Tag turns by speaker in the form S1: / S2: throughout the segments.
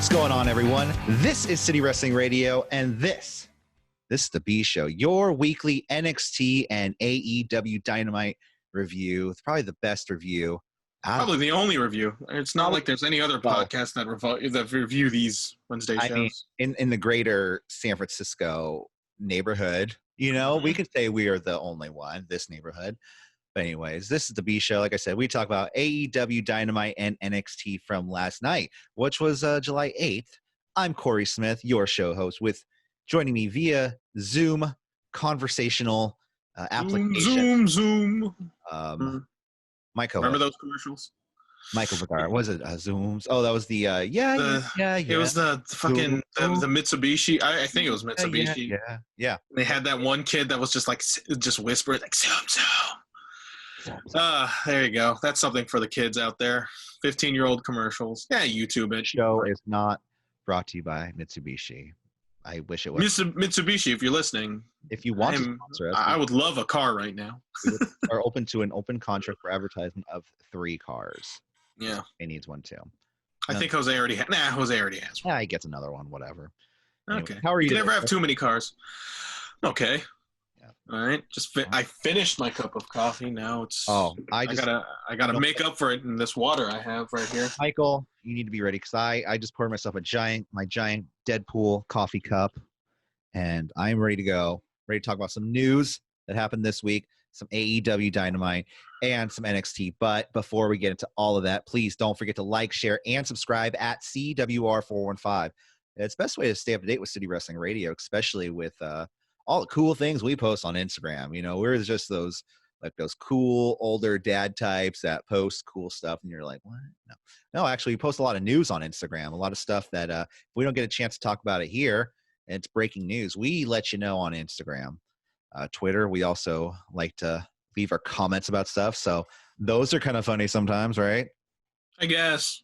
S1: What's going on, everyone? This is City Wrestling Radio, and this is the B Show, your weekly NXT and AEW Dynamite review. It's probably the best review.
S2: Probably the only review. It's not like there's any other podcast that review these Wednesday shows.
S1: I mean, in the greater San Francisco neighborhood, we could say we are the only one, this neighborhood. But anyways, this is the B Show. Like I said, we talk about AEW Dynamite and NXT from last night, which was July 8th. I'm Corey Smith, your show host, with joining me via Zoom conversational application.
S2: Zoom.
S1: My co-host.
S2: Remember those commercials?
S1: Michael Vidar. Was it Zooms? Oh, that was the yeah.
S2: It was the fucking the Mitsubishi. I think it was Mitsubishi.
S1: Yeah.
S2: They had that one kid that was just whispered like Zoom. There you go. That's something for the kids out there. 15-year-old commercials. Yeah, YouTube it.
S1: Show is not brought to you by Mitsubishi. I wish it was.
S2: Mitsubishi, if you're listening.
S1: If you want to sponsor us,
S2: I would love a car right now.
S1: We are open to an open contract for advertisement of 3 cars.
S2: Yeah.
S1: He needs one too.
S2: I think Jose already has. Jose already has one.
S1: Yeah, he gets another one, whatever.
S2: Okay.
S1: How are you?
S2: You can never have too many cars. Okay.
S1: Yeah.
S2: All right. I finished my cup of coffee. Now it's.
S1: Oh, I
S2: gotta make up for it in this water I have right here.
S1: Michael, you need to be ready because I just poured myself my giant Deadpool coffee cup, and I'm ready to go. Ready to talk about some news that happened this week, some AEW Dynamite, and some NXT. But before we get into all of that, please don't forget to like, share, and subscribe at CWR415. It's the best way to stay up to date with City Wrestling Radio, especially with all the cool things we post on Instagram. We're just those cool older dad types that post cool stuff, and you're like, what? No, actually, we post a lot of news on Instagram, a lot of stuff that if we don't get a chance to talk about it here, and it's breaking news, we let you know on Instagram. Twitter, we also like to leave our comments about stuff, so those are kind of funny sometimes, right?
S2: I guess.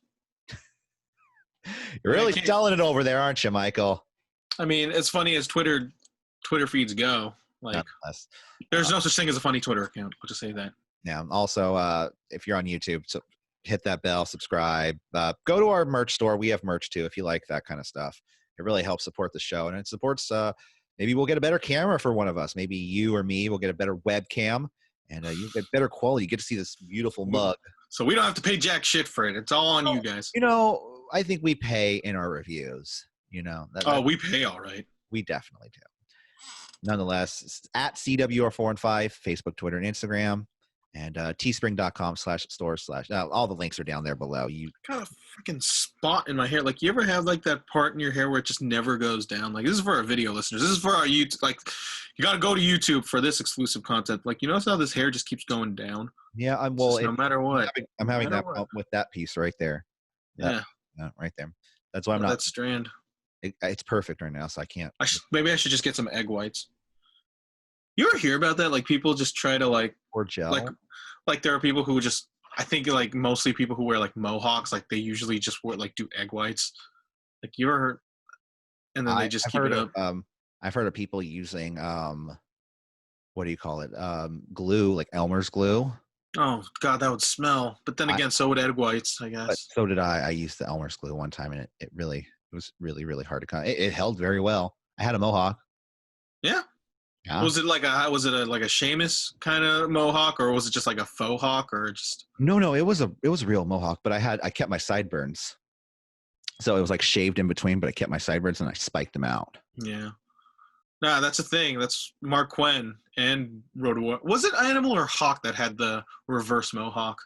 S1: You're really selling it over there, aren't you, Michael?
S2: I mean, as funny as Twitter feeds go, there's no such thing as a funny Twitter account. I'll just say that. Yeah.
S1: Also, if you're on YouTube, so hit that bell, subscribe, go to our merch store. We have merch too if you like that kind of stuff. It really helps support the show, and it supports maybe we'll get a better camera for one of us. Maybe you or me will get a better webcam, and you get better quality. You get to see this beautiful mug.
S2: So we don't have to pay jack shit for it. It's all on you guys.
S1: I think we pay in our reviews.
S2: We pay all right.
S1: We definitely do. Nonetheless, at CWR415, Facebook, Twitter, and Instagram, and teespring.com/store/ all the links are down there below. You
S2: got a freaking spot in my hair. Like, you ever have that part in your hair where it just never goes down? Like, this is for our video listeners. This is for our YouTube. Like, you got to go to YouTube for this exclusive content. Like, you notice how this hair just keeps going down?
S1: Yeah,
S2: no matter what.
S1: I'm having that problem with that piece right there.
S2: Yeah,
S1: right there. That's why I'm not.
S2: That strand.
S1: It's perfect right now, so I can't.
S2: Maybe I should just get some egg whites. You ever hear about that? Like, people just try to
S1: or gel.
S2: Like there are people who just, I think mostly people who wear mohawks. Like, they usually just do egg whites. Like, you ever heard? And then they just keep it up.
S1: I've heard of people using what do you call it? Glue, like Elmer's glue.
S2: Oh God, that would smell. But then again, so would egg whites, I guess.
S1: But so did I. I used the Elmer's glue one time, and it was really, really hard to cut. It held very well. I had a mohawk.
S2: Yeah. Was it like a Sheamus kind of mohawk, or was it just like a faux hawk, or just?
S1: No, it was a real mohawk, but I kept my sideburns, so it was like shaved in between, but I kept my sideburns and I spiked them out.
S2: Yeah. Nah, that's a thing. That's Mark Quinn and Road Warrior. Was it Animal or Hawk that had the reverse mohawk?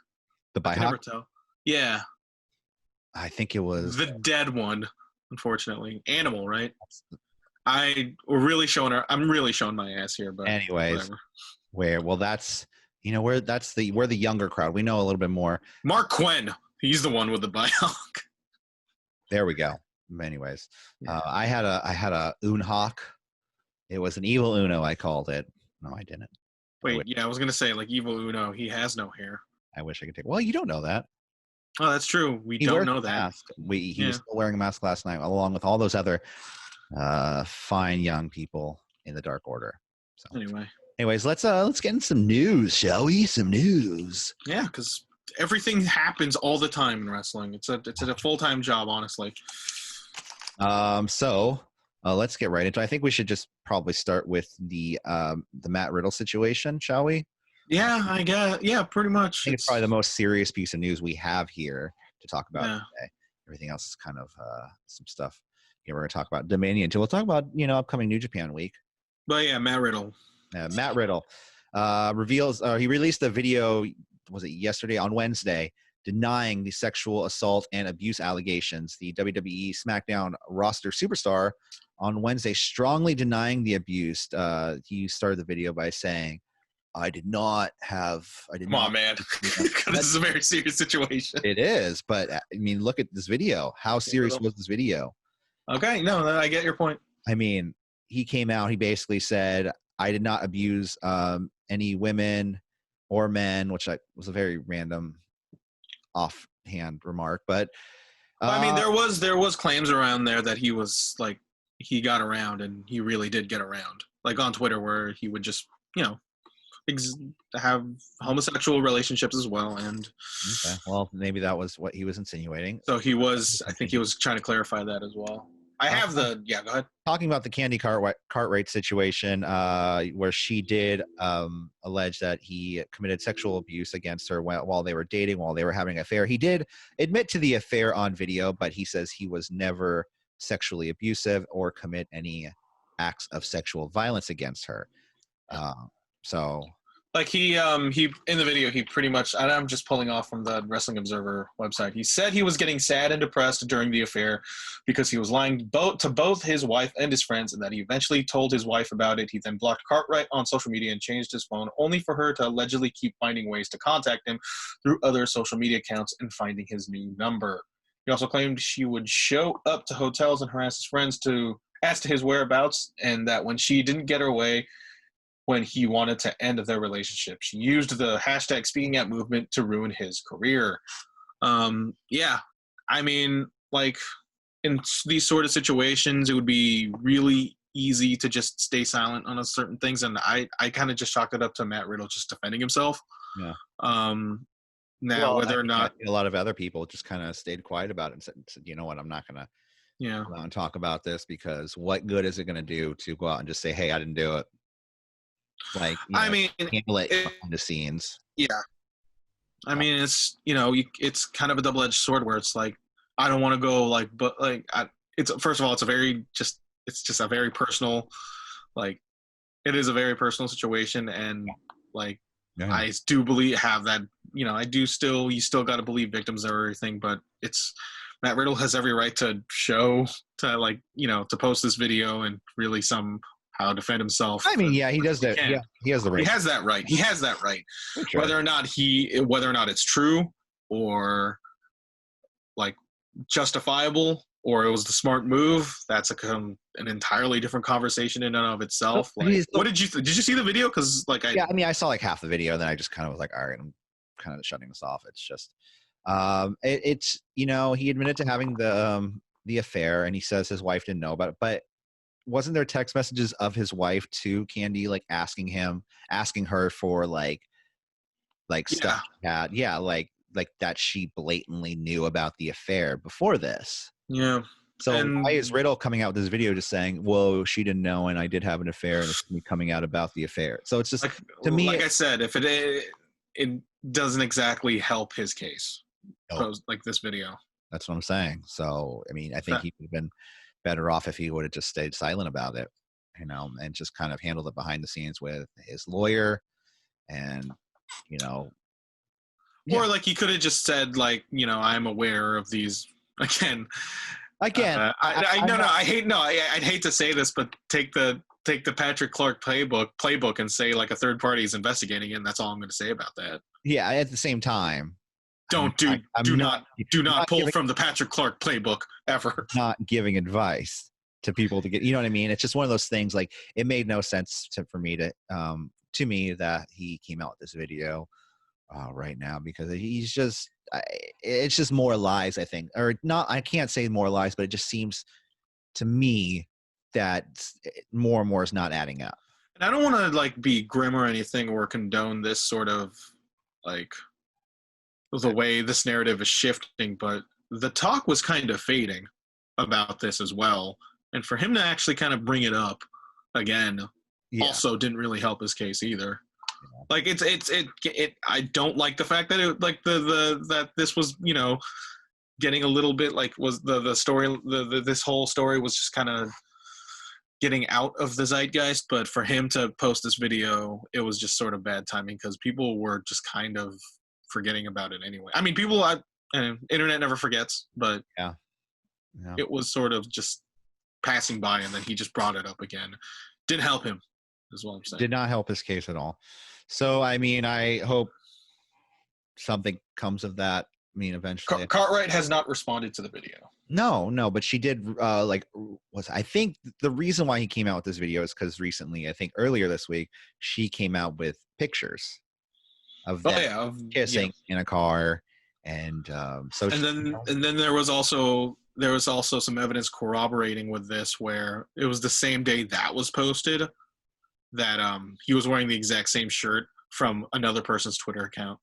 S1: The Bihawk?
S2: I can never tell. Yeah.
S1: I think it was
S2: the dead one, unfortunately. Animal, right? I'm really showing my ass here, but
S1: anyways,
S2: whatever.
S1: That's we're the younger crowd. We know a little bit more.
S2: Mark Quinn, he's the one with the Bihawk.
S1: There we go. Anyways, I had a Unhawk. It was an evil Uno, I called it. No, I didn't.
S2: Wait, yeah, I was gonna say evil Uno. He has no hair.
S1: I wish I could take. Well, you don't know that.
S2: Oh, that's true. We don't know that.
S1: Mask. He was still wearing a mask last night, along with all those other fine young people in the Dark Order. So anyways, let's get in some news, shall we? Some news.
S2: Yeah, because everything happens all the time in wrestling. It's a full-time job, honestly.
S1: So let's get right into it. I think we should just probably start with the Matt Riddle situation, shall we?
S2: Yeah, I guess. Yeah, pretty
S1: I
S2: much.
S1: think it's probably the most serious piece of news we have here to talk about
S2: Yeah.
S1: today. Everything else is kind of some stuff. We're going to talk about Dominion too. We'll talk about upcoming New Japan week.
S2: But yeah, Matt Riddle.
S1: Matt Riddle he released a video. Was it yesterday on Wednesday? Denying the sexual assault and abuse allegations. The WWE SmackDown roster superstar on Wednesday strongly denying the abuse. He started the video by saying, Come
S2: on, man. This is a very serious situation.
S1: It is, but I mean, look at this video. How serious was this video?
S2: Okay, no, I get your point.
S1: I mean, he came out, he basically said, I did not abuse any women or men, which was a very random offhand remark, but
S2: I mean, there was claims around there that he was like, he got around, and he really did get around, like on Twitter, where he would just have homosexual relationships as well. And
S1: okay, well, maybe that was what he was insinuating.
S2: So I think he was trying to clarify that as well. Go ahead.
S1: Talking about the Candy Cartwright situation, where she did allege that he committed sexual abuse against her while they were dating, while they were having an affair. He did admit to the affair on video, but he says he was never sexually abusive or commit any acts of sexual violence against her. So
S2: like he in the video, he pretty much, I'm just pulling off from the Wrestling Observer website. He said he was getting sad and depressed during the affair because he was lying to both his wife and his friends, and that he eventually told his wife about it. He then blocked Cartwright on social media and changed his phone, only for her to allegedly keep finding ways to contact him through other social media accounts and finding his new number. He also claimed she would show up to hotels and harass his friends as to his whereabouts, and that when she didn't get her way, when he wanted to end their relationship, she used the hashtag Speaking Out movement to ruin his career. Yeah, I mean, like in these sort of situations, it would be really easy to just stay silent on certain things, and I kind of just chalked it up to Matt Riddle just defending himself.
S1: Yeah.
S2: Now, whether or not
S1: a lot of other people just kind of stayed quiet about it and said, you know what, I'm not gonna talk about this, because what good is it going to do to go out and just say, hey, I didn't do it? Like, handle it behind the scenes.
S2: Yeah, I mean, it's it's kind of a double-edged sword where it's like, I don't want to go like, but like, it's first of all, it's just a very personal, like, it is a very personal situation, and like, yeah. I do believe you still got to believe victims or everything, but it's Matt Riddle has every right to post this video and really defend himself.
S1: I mean, yeah, he does that. Yeah, he has the right.
S2: He has that right. Sure. Whether or not it's true or like justifiable or it was the smart move, that's an entirely different conversation in and of itself. Like, what did you see the video? Because
S1: I saw like half the video, then I just kind of was like, all right, I'm kind of shutting this off. It's just, he admitted to having the affair, and he says his wife didn't know about it, but wasn't there text messages of his wife to Candy, like asking her for like stuff like that she blatantly knew about the affair before this?
S2: Yeah.
S1: So why is Riddle coming out with this video just saying, "Whoa, she didn't know, and I did have an affair, and it's me coming out about the affair"? So it's just to me,
S2: like I said, if it doesn't exactly help his case, like this video.
S1: That's what I'm saying. So I mean, I think he would have been better off if he would have just stayed silent about it, and just kind of handled it behind the scenes with his lawyer, and
S2: or like he could have just said, like, I'm aware of these again. I'd hate to say this, but take the Patrick Clark playbook and say like a third party is investigating it, and that's all I'm going to say about that.
S1: Yeah, at the same time,
S2: do not pull from the Patrick Clark playbook ever.
S1: Not giving advice to people to get, you know what I mean? It's just one of those things. Like, it made no sense to me that he came out with this video right now, because he's just, it's just more lies, I think, or not. I can't say more lies, but it just seems to me that more and more is not adding up.
S2: And I don't want to like be grim or anything or condone this sort of like the way this narrative is shifting, but the talk was kind of fading. about this as well. And for him to actually kind of bring it up again also didn't really help his case either.
S1: Yeah.
S2: Like I don't like the fact that it like that this was, you know, getting a little bit like was the story this whole story was just kind of getting out of the zeitgeist, but for him to post this video, it was just sort of bad timing because people were just kind of forgetting about it anyway. I mean, internet never forgets, but
S1: yeah.
S2: It was sort of just passing by, and then he just brought it up again. Didn't help him, is what I'm saying.
S1: Did not help his case at all. So, I mean, I hope something comes of that. I mean, eventually.
S2: Cartwright has not responded to the video.
S1: No, but she did. I think the reason why he came out with this video is because recently, I think earlier this week, she came out with pictures of them kissing in a car, and
S2: then there was also some evidence corroborating with this, where it was the same day that was posted that he was wearing the exact same shirt from another person's Twitter account.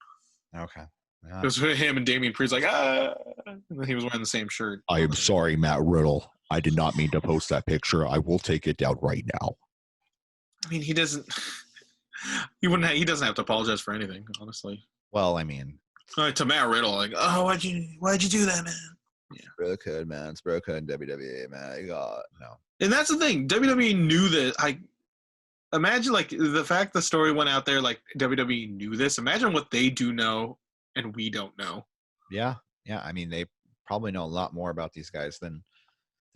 S1: Okay. Yeah.
S2: It was him and Damian Priest like, and he was wearing the same shirt.
S3: I am sorry, Matt Riddle. I did not mean to post that picture. I will take it down right now.
S2: I mean, he doesn't have to apologize for anything, honestly.
S1: Well, I mean,
S2: to Matt Riddle, like, oh, why'd you do that, man? Yeah.
S1: Bro code, man. It's bro code in WWE, man. God, no.
S2: And that's the thing. WWE knew that. Imagine, like, the fact the story went out there, like, WWE knew this. Imagine what they do know and we don't know.
S1: Yeah. I mean, they probably know a lot more about these guys than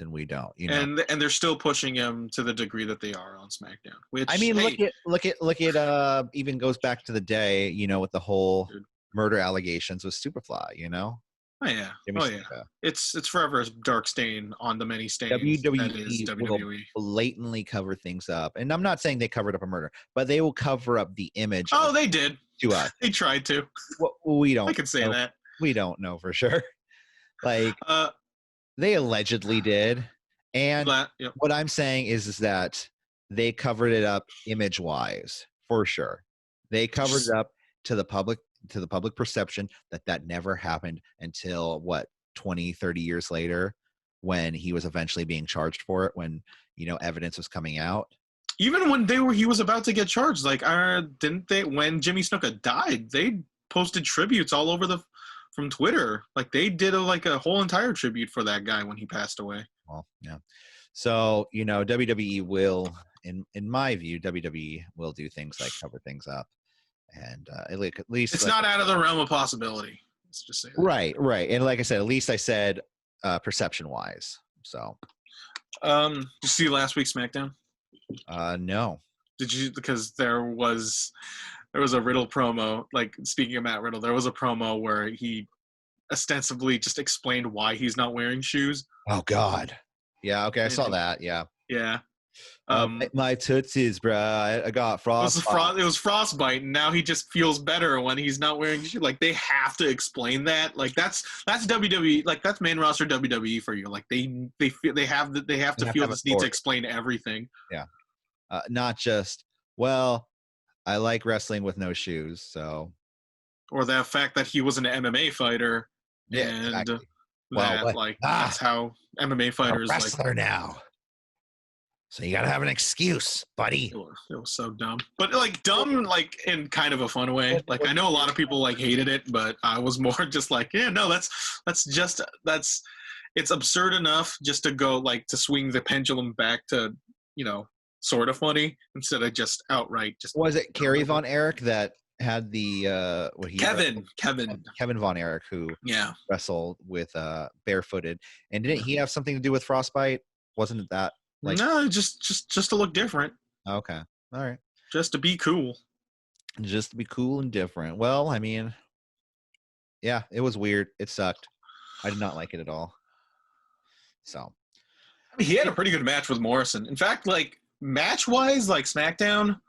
S1: we don't. You know,
S2: and they're still pushing him to the degree that they are on SmackDown. Which,
S1: I mean, look at even goes back to the day, you know, with the whole murder allegations with Superfly. You know.
S2: Oh yeah. It's forever a dark stain on the many stains.
S1: WWE will blatantly cover things up, and I'm not saying they covered up a murder, but they will cover up the image.
S2: Oh, they did
S1: to us.
S2: They tried to.
S1: Well, we don't.
S2: I can say that.
S1: We don't know for sure. Like they allegedly did, and what I'm saying is that they covered it up image-wise for sure. They covered it up to the public perception that never happened until 20, 30 years later, when he was eventually being charged for it, when, you know, evidence was coming out.
S2: Even when he was about to get charged, like, didn't they, when Jimmy Snuka died, they posted tributes all over from Twitter. Like, they did a whole entire tribute for that guy when he passed away.
S1: Well, yeah. So, you know, WWE will, in my view, WWE will do things like cover things up. And at least
S2: it's not out of the realm of possibility. Let's just say that.
S1: Right. And like I said, at least I said perception wise. So,
S2: did you see last week's SmackDown?
S1: No.
S2: Did you? Because there was a Riddle promo. Like, speaking of Matt Riddle, there was a promo where he ostensibly just explained why he's not wearing shoes.
S1: Oh God. Yeah. Okay. I saw that. Yeah.
S2: Yeah.
S1: My tootsies, bro. I got frostbite.
S2: It was frostbite, and now he just feels better when he's not wearing shoes. Like, they have to explain that. Like, that's WWE. Like, that's main roster WWE for you. Like, they have to feel this need to explain everything.
S1: Yeah. Not just, well, I like wrestling with no shoes, so.
S2: Or the fact that he was an MMA fighter.
S1: Yeah,
S2: and
S1: exactly.
S2: That's how MMA fighters.
S1: I'm a wrestler now. So you gotta have an excuse, buddy.
S2: It was so dumb, but dumb, in kind of a fun way. Like, I know a lot of people hated it, but I was more just like, yeah, no, it's absurd enough just to go to swing the pendulum back to, you know, sort of funny instead of just outright. Just
S1: was it Kerry Von Erich that had the Kevin Von Erich, who wrestled with barefooted, and didn't he have something to do with frostbite? Wasn't it that?
S2: No, just to look different.
S1: Okay. All right.
S2: Just to be cool.
S1: Just to be cool and different. Well, I mean, yeah, it was weird. It sucked. I did not like it at all. So.
S2: I mean, he had a pretty good match with Morrison. In fact, match-wise, SmackDown,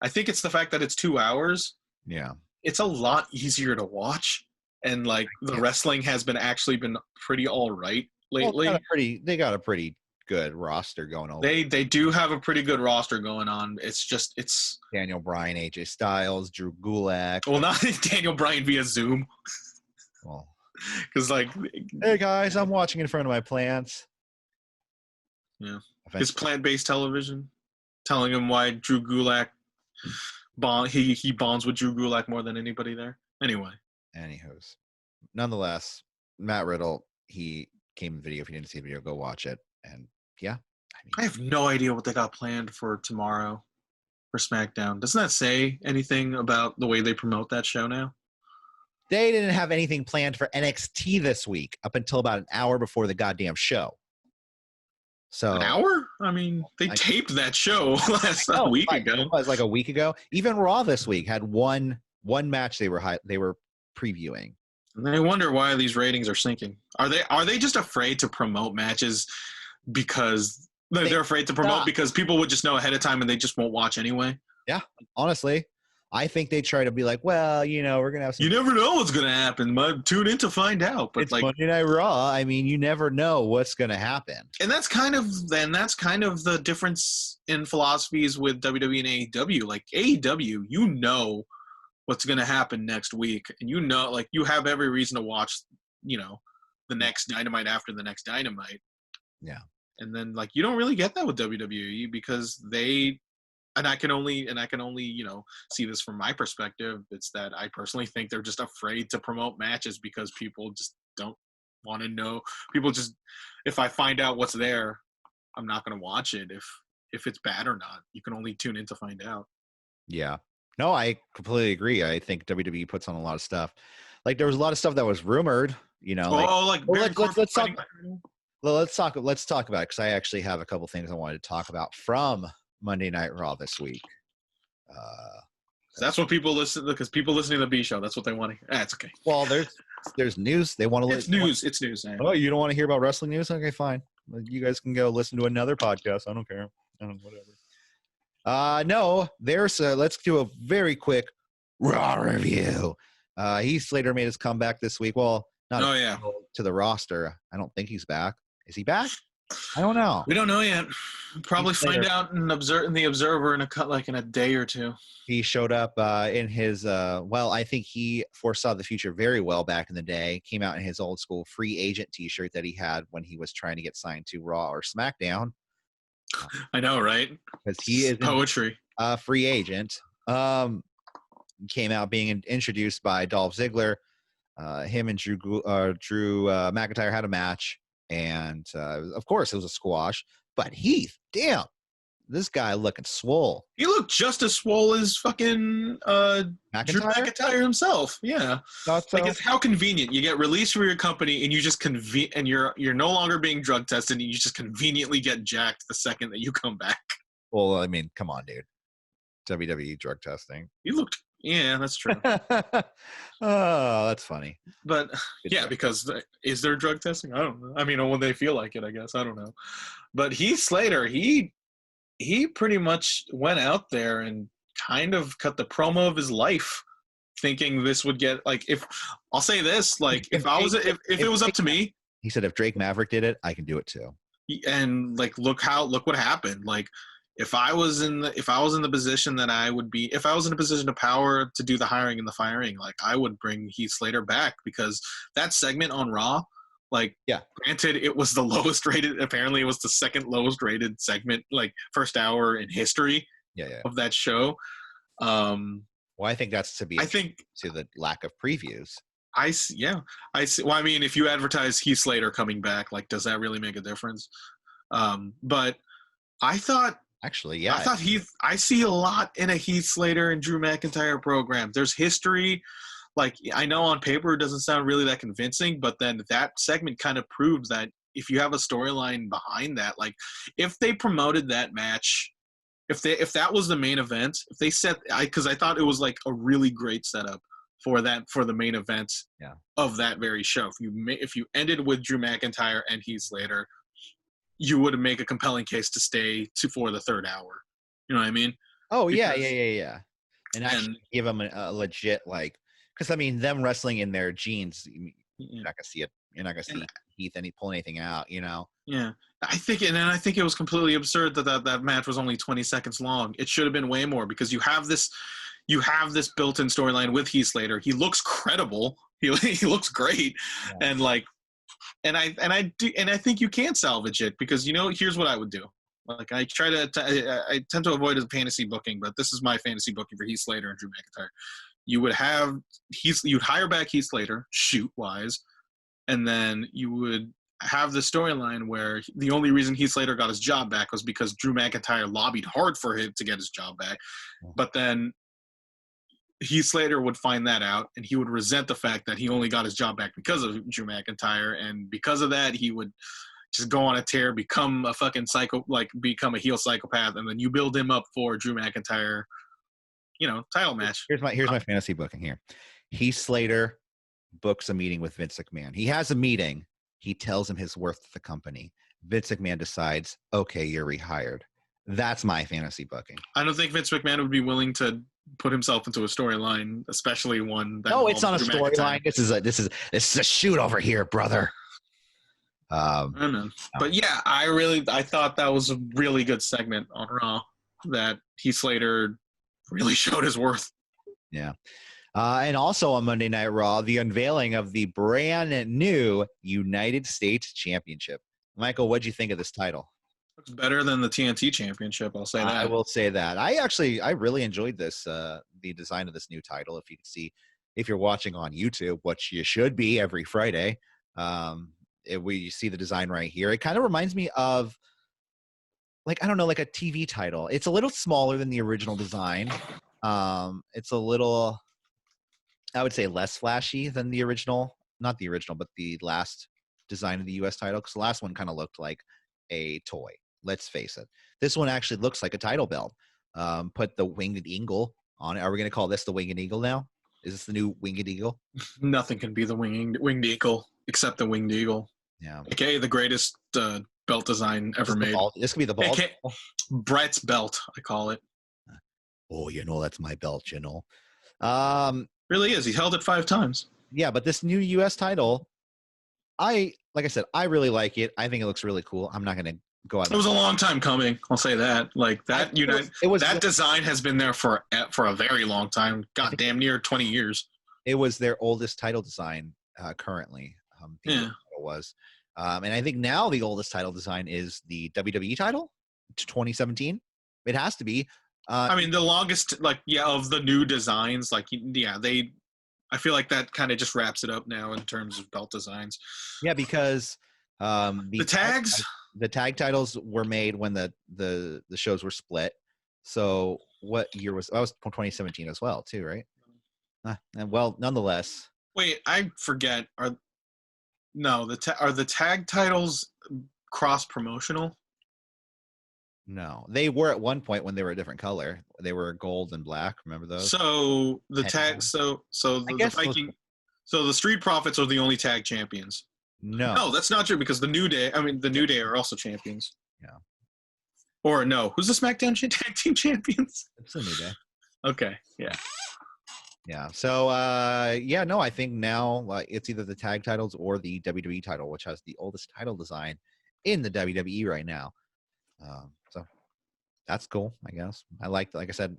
S2: I think it's the fact that it's 2 hours.
S1: Yeah.
S2: It's a lot easier to watch. And, the wrestling has been pretty all right lately.
S1: Well, they got a pretty good roster going on.
S2: They do have a pretty good roster going on. It's
S1: Daniel Bryan, AJ Styles, Drew Gulak.
S2: Well, not Daniel Bryan via Zoom.
S1: Well,
S2: because
S1: hey guys, I'm watching in front of my plants.
S2: Yeah. His
S1: Eventually.
S2: plant-based television, telling him why Drew Gulak he bonds with Drew Gulak more than anybody there. Anyway.
S1: Anywho's. Nonetheless, Matt Riddle, he came in video. If you didn't see the video, go watch it. And yeah.
S2: I have no idea what they got planned for tomorrow for SmackDown. Doesn't that say anything about the way they promote that show now?
S1: They didn't have anything planned for NXT this week up until about an hour before the goddamn show. So
S2: An hour? I mean, they taped that show a week ago.
S1: It was like a week ago. Even Raw this week had one match they were previewing.
S2: And I wonder why these ratings are sinking. Are they just afraid to promote matches because they're afraid to promote because people would just know ahead of time and they just won't watch anyway?
S1: Yeah, honestly. I think they try to be like, well, we're going to have some...
S2: You never know what's going to happen. Tune in to find out. But
S1: it's Monday Night Raw. I mean, you never know what's going to happen.
S2: And that's kind of the difference in philosophies with WWE and AEW. Like AEW, you know what's going to happen next week. And you have every reason to watch, the next Dynamite after the next Dynamite.
S1: Yeah.
S2: And then you don't really get that with WWE because they... And I can only, see this from my perspective. It's that I personally think they're just afraid to promote matches because people just don't want to know. People just, if I find out what's there, I'm not going to watch it. If it's bad or not, you can only tune in to find out.
S1: Yeah. No, I completely agree. I think WWE puts on a lot of stuff. Like there was a lot of stuff that was rumored. Let's talk about it because I actually have a couple things I wanted to talk about from Monday Night Raw this week.
S2: That's what people listen because people listening to the B show. That's what they want to hear. It's okay.
S1: Well, there's news. They want to listen.
S2: It's news.
S1: Oh, you don't want to hear about wrestling news? Okay, fine. You guys can go listen to another podcast. I don't care. Whatever. No, let's do a very quick Raw review. Heath Slater made his comeback this week. Well, not to the roster. I don't think he's back. Is he back? I don't know.
S2: We don't know yet. Probably find out in the Observer in a day or two.
S1: He showed up in his I think he foresaw the future very well back in the day. Came out in his old school free agent T-shirt that he had when he was trying to get signed to Raw or SmackDown.
S2: I know, right?
S1: Because he is
S2: poetry.
S1: Free agent. Came out being introduced by Dolph Ziggler. Him and Drew McIntyre had a match. And, of course, it was a squash. But Heath, damn, this guy looking swole.
S2: He looked just as swole as fucking Drew McIntyre himself. Yeah. It's how convenient. You get released from your company, and you just and you're no longer being drug tested, and you just conveniently get jacked the second that you come back.
S1: Well, I mean, come on, dude. WWE drug testing.
S2: You looked... Yeah, that's true.
S1: Oh, that's funny.
S2: But because is there drug testing? I don't know. I mean, when they feel like it, I guess. I don't know. But Heath Slater, he pretty much went out there and kind of cut the promo of his life, thinking this would get if I'll say this, if it was up to me,
S1: he said if Drake Maverick did it, I can do it too.
S2: And look what happened. If I was in the position that I would be, if I was in a position of power to do the hiring and the firing, I would bring Heath Slater back because that segment on Raw, granted it was the lowest rated, apparently it was the second lowest rated segment, first hour in history of that show.
S1: Well, I think that's to the lack of previews.
S2: I see. Well, I mean, if you advertise Heath Slater coming back, does that really make a difference? But I thought,
S1: actually, yeah.
S2: I see a lot in a Heath Slater and Drew McIntyre program. There's history. I know on paper it doesn't sound really that convincing, but then that segment kind of proves that if you have a storyline behind that, if they promoted that match, if that was the main event, if they set, because I thought it was a really great setup for the main event of that very show. If you ended with Drew McIntyre and Heath Slater, you would make a compelling case to stay for the third hour. You know what I mean?
S1: Oh, yeah. And actually give them a legit, because, I mean, them wrestling in their jeans, you're not going to see it. You're not going to see Heath pull anything out,
S2: Yeah. I think it was completely absurd that match was only 20 seconds long. It should have been way more because you have this built-in storyline with Heath Slater. He looks credible. He looks great. Yeah. And, and I think you can salvage it because here's what I would do. Like I tend to avoid fantasy booking, but this is my fantasy booking for Heath Slater and Drew McIntyre. You'd hire back Heath Slater shoot wise, and then you would have the storyline where the only reason Heath Slater got his job back was because Drew McIntyre lobbied hard for him to get his job back. But then Heath Slater would find that out, and he would resent the fact that he only got his job back because of Drew McIntyre, and because of that, he would just go on a tear, become a fucking become a heel psychopath, and then you build him up for Drew McIntyre, title match.
S1: Here's my fantasy booking here. Heath Slater books a meeting with Vince McMahon. He has a meeting. He tells him his worth to the company. Vince McMahon decides, okay, you're rehired. That's my fantasy booking.
S2: I don't think Vince McMahon would be willing to put himself into a storyline, especially one that.
S1: No, it's not a storyline. This is a shoot over here, brother.
S2: I don't know. But yeah, I thought that was a really good segment on Raw that Heath Slater really showed his worth.
S1: Yeah. And also on Monday Night Raw, the unveiling of the brand new United States Championship. Michael, what'd you think of this title?
S2: Looks better than the TNT Championship, I'll say that.
S1: I will say that. I really enjoyed this, the design of this new title. If you can see, if you're watching on YouTube, which you should be every Friday, we see the design right here. It kind of reminds me of, like a TV title. It's a little smaller than the original design. It's a little, I would say, less flashy than the original. Not the original, but the last design of the U.S. title, because the last one kind of looked like a toy. Let's face it. This one actually looks like a title belt. Put the winged eagle on it. Are we going to call this the winged eagle now? Is this the new winged eagle?
S2: Nothing can be the winged eagle except the winged eagle.
S1: Yeah.
S2: AKA the greatest belt design ever made.
S1: This could be the ball.
S2: Brett's belt, I call it.
S1: Oh, that's my belt,
S2: Really is. He held it 5 times.
S1: Yeah, but this new U.S. title, like I said, I really like it. I think it looks really cool. I'm not going to go out.
S2: It was a long time coming. I'll say that. Like that, that design has been there for a very long time. God damn near 20 years.
S1: It was their oldest title design currently.
S2: Yeah,
S1: it was. And I think now the oldest title design is the WWE title, 2017. It has to be.
S2: I mean, the longest, of the new designs, I feel like that kind of just wraps it up now in terms of belt designs.
S1: Yeah, because
S2: the tags,
S1: the tag titles were made when the shows were split. So what year was that? Was 2017 as well, too, right? And well, nonetheless.
S2: Wait, I forget. Are the tag titles cross promotional?
S1: No, they were at one point when they were a different color. They were gold and black. Remember those?
S2: So the tag, so the Viking, so the Street Profits are the only tag champions. No, that's not true because the New Day are also champions.
S1: Yeah.
S2: Or no, who's the SmackDown tag team champions?
S1: It's the New Day.
S2: Okay. Yeah.
S1: Yeah. So I think now it's either the tag titles or the WWE title, which has the oldest title design in the WWE right now. So that's cool, I guess. Like I said,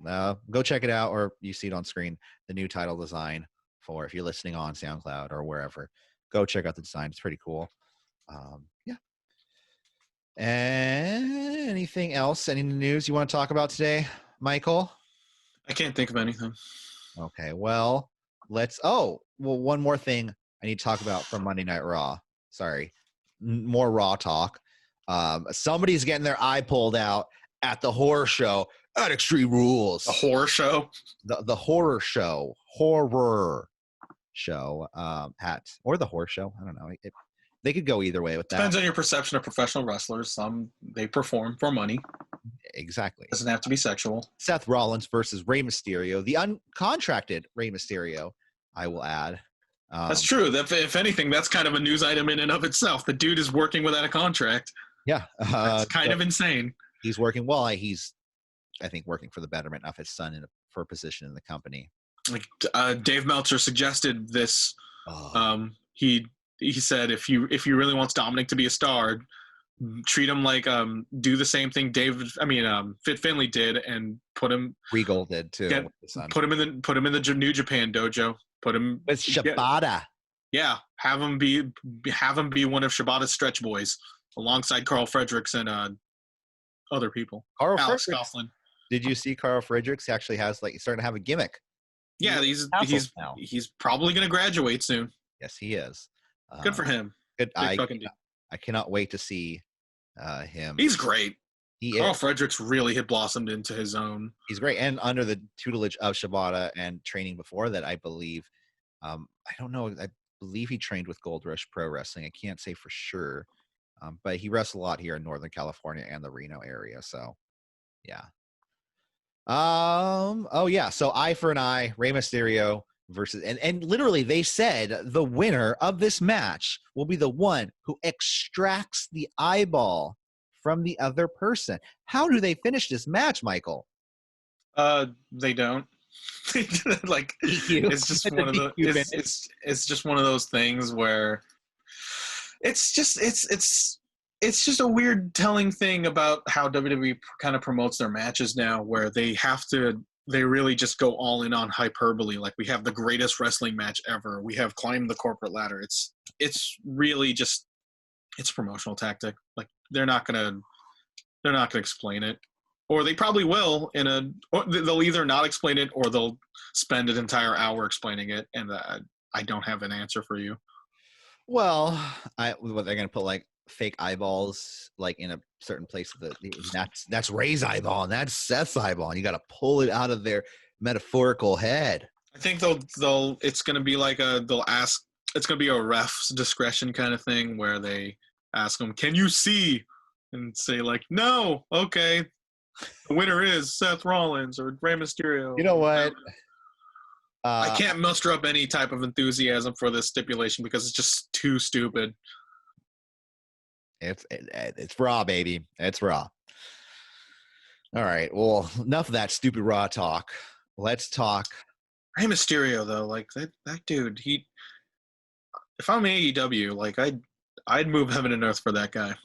S1: go check it out, or you see it on screen, the new title design for, if you're listening on SoundCloud or wherever, go check out the design. It's pretty cool. Yeah. And anything else? Any news you want to talk about today, Michael?
S2: I can't think of anything.
S1: Okay. Well, one more thing I need to talk about from Monday Night Raw. Sorry. More Raw talk. Somebody's getting their eye pulled out at the horror show at Extreme Rules.
S2: The horror show?
S1: The horror show or the horror show. I don't know. They could go either way with that.
S2: Depends on your perception of professional wrestlers. Some, they perform for money.
S1: Exactly.
S2: Doesn't have to be sexual.
S1: Seth Rollins versus Rey Mysterio, the uncontracted Rey Mysterio, I will add.
S2: That's true. If anything, that's kind of a news item in and of itself. The dude is working without a contract.
S1: Yeah.
S2: That's kind of insane.
S1: He's working well. He's, I think, working for the betterment of his son for a position in the company.
S2: Like Dave Meltzer suggested this. He said if you really wants Dominic to be a star, treat him like do the same thing Fit Finlay did and put him.
S1: Regal did too.
S2: Put him in the New Japan dojo. Put him
S1: with Shibata.
S2: Yeah, have him be one of Shibata's stretch boys alongside Carl Fredericks and other people.
S1: Carl
S2: Alex
S1: Fredericks.
S2: Coughlin.
S1: Did you see Carl Fredericks? He actually has he's starting to have a gimmick.
S2: Yeah, he's probably going to graduate soon.
S1: Yes, he is.
S2: Good for him.
S1: Good. I
S2: dude.
S1: cannot wait to see him.
S2: He's great. Carl
S1: is.
S2: Fredericks really had blossomed into his own.
S1: He's great, and under the tutelage of Shibata and training before that, I believe. I don't know. I believe he trained with Gold Rush Pro Wrestling. I can't say for sure, but he wrestled a lot here in Northern California and the Reno area. So, yeah. Oh yeah. So eye for an eye, Rey Mysterio versus and literally they said the winner of this match will be the one who extracts the eyeball from the other person. How do they finish this match, Michael?
S2: They don't. Like it's just one of the it's just one of those things where it's just a weird telling thing about how WWE kind of promotes their matches now, where they really just go all in on hyperbole. Like, we have the greatest wrestling match ever. We have climbed the corporate ladder. It's really just, it's a promotional tactic. Like, they're not gonna explain it, or they probably will or they'll either not explain it or they'll spend an entire hour explaining it. And I don't have an answer for you.
S1: Well, what they're gonna put like fake eyeballs like in a certain place that's Ray's eyeball and that's Seth's eyeball, and you got to pull it out of their metaphorical head.
S2: I think it's going to be like it's going to be a ref's discretion kind of thing, where they ask them, can you see, and say like, no, okay, the winner is Seth Rollins or Rey Mysterio.
S1: You know what,
S2: I can't muster up any type of enthusiasm for this stipulation because it's just too stupid.
S1: It's raw, baby. It's raw. All right. Well, enough of that stupid raw talk. Let's talk
S2: Rey Mysterio, though. Like that dude. If I'm AEW, like I'd move heaven and earth for that guy.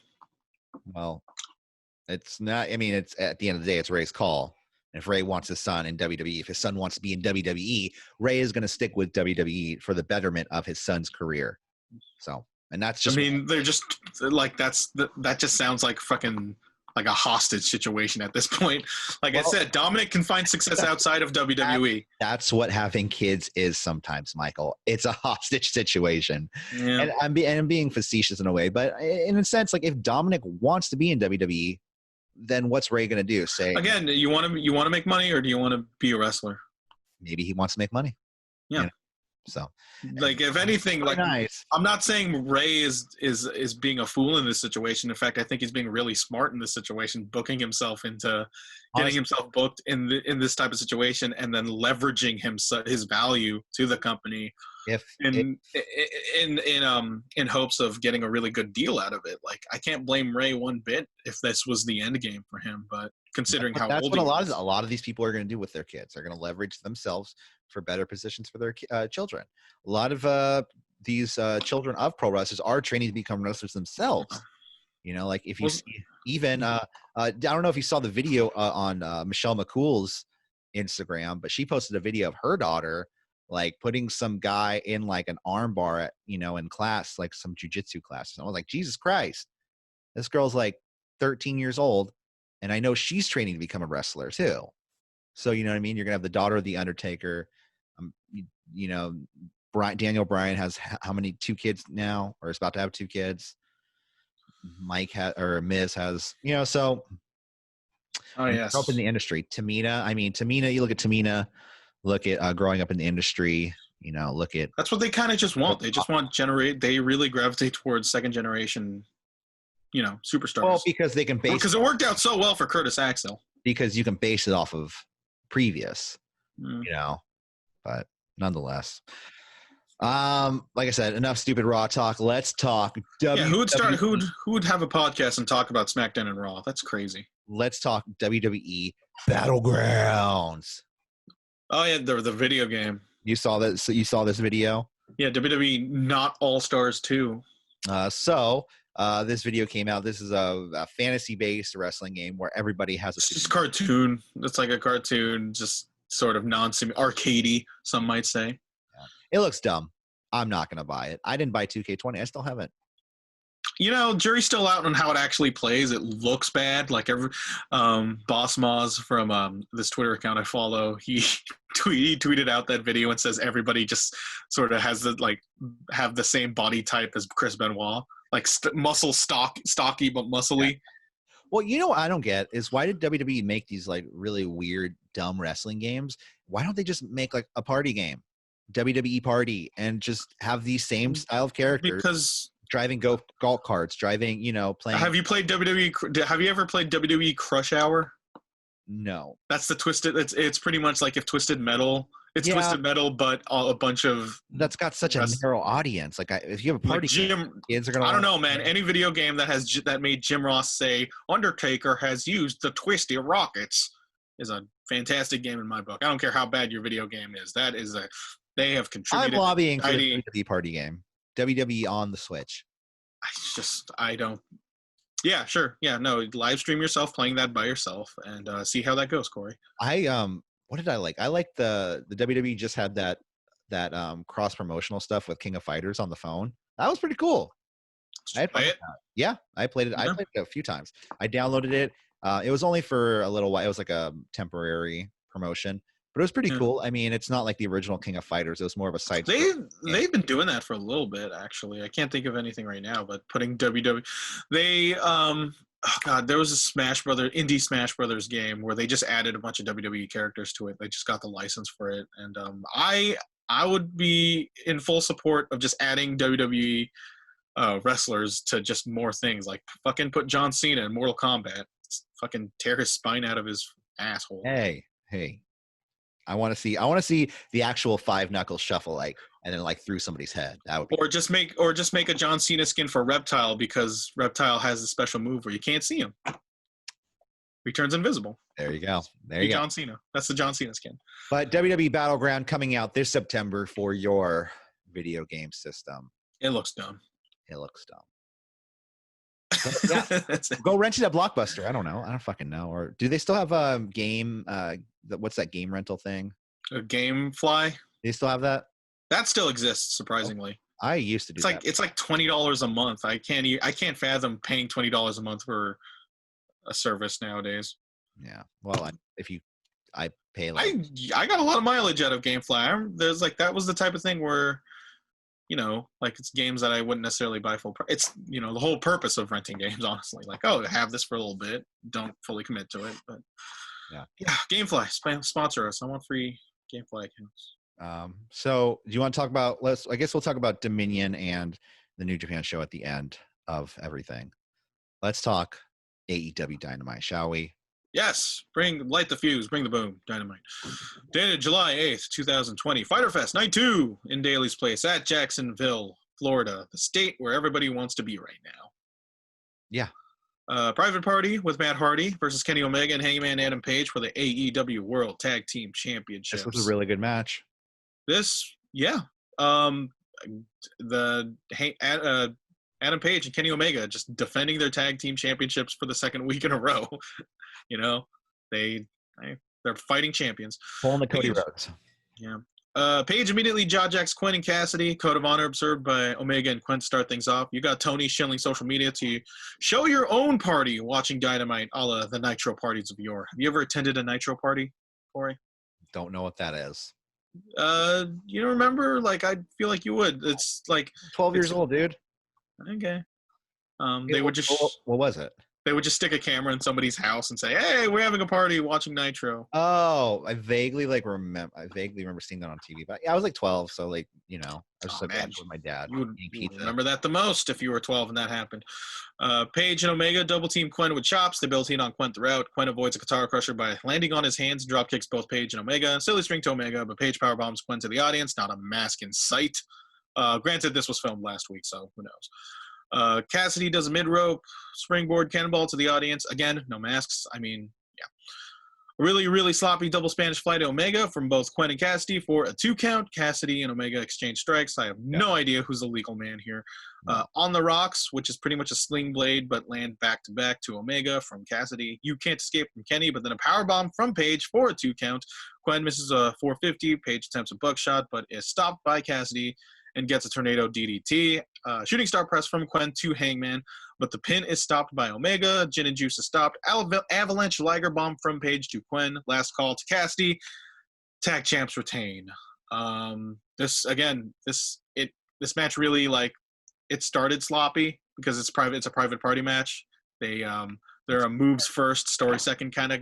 S1: Well, it's not. I mean, it's at the end of the day, it's Ray's call. And if Ray wants his son in WWE, if his son wants to be in WWE, Ray is going to stick with WWE for the betterment of his son's career. So. And that's just.
S2: I mean, they're just like that just sounds like fucking like a hostage situation at this point. Like I said, Dominic can find success outside of WWE.
S1: That's what having kids is sometimes, Michael. It's a hostage situation.
S2: Yeah.
S1: And I'm being facetious in a way, but in a sense, like if Dominic wants to be in WWE, then what's Ray going to do? Say
S2: again, you want to make money, or do you want to be a wrestler?
S1: Maybe he wants to make money.
S2: Yeah.
S1: You know? So,
S2: like, if anything, like,
S1: nice.
S2: I'm not saying Ray is being a fool in this situation. In fact, I think he's being really smart in this situation, booking himself into getting himself booked in this type of situation, and then leveraging his value to the company in hopes of getting a really good deal out of it. Like, I can't blame Ray one bit if this was the end game for him, but considering how
S1: that's
S2: old
S1: what a lot of these people are going to do with their kids. They're going to leverage themselves for better positions for their children. A lot of these children of pro wrestlers are training to become wrestlers themselves. You know, like if you see even I don't know if you saw the video on Michelle McCool's Instagram, but she posted a video of her daughter like putting some guy in like an arm bar at, in class, like some jujitsu class. And I was like, Jesus Christ, this girl's like 13 years old, and I know she's training to become a wrestler too. So you know what I mean? You're gonna have the daughter of the Undertaker. Daniel Bryan has how many? 2 kids now, or is about to have 2 kids. Miz has, so.
S2: Oh yes.
S1: Up in the industry, Tamina. You look at Tamina. Look at growing up in the industry. Look at.
S2: That's what they kind of just want. They just want They really gravitate towards second generation, superstars.
S1: Well, because they can base.
S2: Because it worked out so well for Curtis Axel.
S1: Because you can base it off of previous, but nonetheless. Like I said, enough stupid Raw talk. Let's talk.
S2: Who would have a podcast and talk about SmackDown and Raw? That's crazy.
S1: Let's talk WWE Battlegrounds.
S2: Oh yeah, the video game.
S1: You saw that? So you saw this video?
S2: Yeah, WWE Not All Stars 2.
S1: This video came out. This is a fantasy-based wrestling game where everybody has
S2: It's just cartoon. It's like a cartoon, just sort of arcadey, some might say.
S1: It looks dumb. I'm not gonna buy it. I didn't buy 2K20. I still haven't.
S2: Jury's still out on how it actually plays. It looks bad. Like every Boss Moz from this Twitter account I follow, he tweeted out that video and says everybody just sort of has have the same body type as Chris Benoit, like stocky but muscly.
S1: Yeah. Well, what I don't get is why did WWE make these like really weird, dumb wrestling games? Why don't they just make like a party game, WWE Party, and just have these same style of characters?
S2: Because
S1: driving golf carts, driving, playing.
S2: Have you played WWE? Have you ever played WWE Crush Hour?
S1: No.
S2: That's the Twisted. It's pretty much like if Twisted Metal. It's Twisted Metal, but a bunch of.
S1: That's got such a narrow audience. Like, if you have a party game, kids are gonna.
S2: I don't know, man. Any video game that made Jim Ross say Undertaker has used the Twisty Rockets is a fantastic game in my book. I don't care how bad your video game is. They have contributed.
S1: I'm lobbying for the WWE party game. WWE on the Switch.
S2: I don't. Yeah, sure. Yeah, no. Live stream yourself playing that by yourself and see how that goes, Corey.
S1: What did I like? I like the WWE just had that cross promotional stuff with King of Fighters on the phone. That was pretty cool. I had fun with that. Yeah, I played it. Yeah. I played it a few times. I downloaded it. It was only for a little while. It was like a temporary promotion. But it was pretty cool. I mean, it's not like the original King of Fighters. It was more of a side.
S2: They've been doing that for a little bit, actually. I can't think of anything right now, but putting WWE, there was a Indie Smash Brothers game where they just added a bunch of WWE characters to it. They just got the license for it, and I would be in full support of just adding WWE wrestlers to just more things. Like fucking put John Cena in Mortal Kombat, fucking tear his spine out of his asshole.
S1: Hey. I want to see the actual 5-knuckle shuffle, and then through somebody's head. That would be
S2: or just make a John Cena skin for Reptile, because Reptile has a special move where you can't see him. He turns invisible.
S1: There you go.
S2: John Cena. That's the John Cena skin.
S1: But WWE Battleground coming out this September for your video game system.
S2: It looks dumb.
S1: Yeah. Go rent it at Blockbuster. I don't know. I don't fucking know. Or do they still have a game? What's that game rental thing?
S2: A GameFly.
S1: They still have that?
S2: That still exists, surprisingly.
S1: I used to do that.
S2: It's like $20 a month. I can't fathom paying $20 a month for a service nowadays.
S1: Yeah. Well, I pay.
S2: I got a lot of mileage out of GameFly. That was the type of thing where, it's games that I wouldn't necessarily buy full price. It's, the whole purpose of renting games, honestly. Have this for a little bit. Don't fully commit to it. But yeah, GameFly, sponsor us. I want free GameFly accounts.
S1: So do you want to talk about, I guess we'll talk about Dominion and the New Japan show at the end of everything. Let's talk AEW Dynamite, shall we?
S2: Yes, light the fuse, bring the boom, Dynamite. Dated July 8th, 2020, Fyter Fest Night 2 in Daly's Place at Jacksonville, Florida, the state where everybody wants to be right now.
S1: Yeah.
S2: Private Party with Matt Hardy versus Kenny Omega and Hangman Adam Page for the AEW World Tag Team Championships.
S1: This was a really good match.
S2: Adam Page and Kenny Omega just defending their tag team championships for the second week in a row. They're fighting champions.
S1: Pulling the Cody Rhodes.
S2: Yeah. Page immediately jaw-jacks Quinn and Cassidy. Code of honor observed by Omega and Quinn to start things off. You got Tony shilling social media to show your own party watching Dynamite, a la the Nitro parties of yore. Have you ever attended a Nitro party, Corey?
S1: Don't know what that is.
S2: You don't remember? I feel like you would. It's
S1: 12 years old, dude.
S2: Okay. They would just.
S1: What was it?
S2: They would just stick a camera in somebody's house and say, "Hey, we're having a party watching Nitro."
S1: Oh, I vaguely remember seeing that on TV. But yeah, I was 12, so I was just watching with my dad.
S2: You would remember that the most if you were 12 and that happened. Page and Omega double team Quinn with chops. They build heat on Quinn throughout. Quinn avoids a Katara Crusher by landing on his hands and drop kicks both Page and Omega. Silly string to Omega, but Page power bombs Quinn to the audience. Not a mask in sight. Granted, this was filmed last week, so who knows. Cassidy does a mid-rope springboard cannonball to the audience. Again, no masks. I mean, yeah. Really, really sloppy double Spanish fly to Omega from both Quinn and Cassidy for a 2 count. Cassidy and Omega exchange strikes. I have no idea who's the legal man here. On the rocks, which is pretty much a sling blade, but land back-to-back to Omega from Cassidy. You can't escape from Kenny, but then a powerbomb from Page for a 2 count. Quinn misses a 450. Page attempts a buckshot, but is stopped by Cassidy. and gets a tornado DDT. Shooting star press from Quen to Hangman, but the pin is stopped by Omega. Gin and Juice is stopped. Avalanche Liger Bomb from Page to Quen. Last call to Cassidy. Tag champs retain. This match really, like, it started sloppy because it's private. It's a private party match. They're a moves first, story second kind of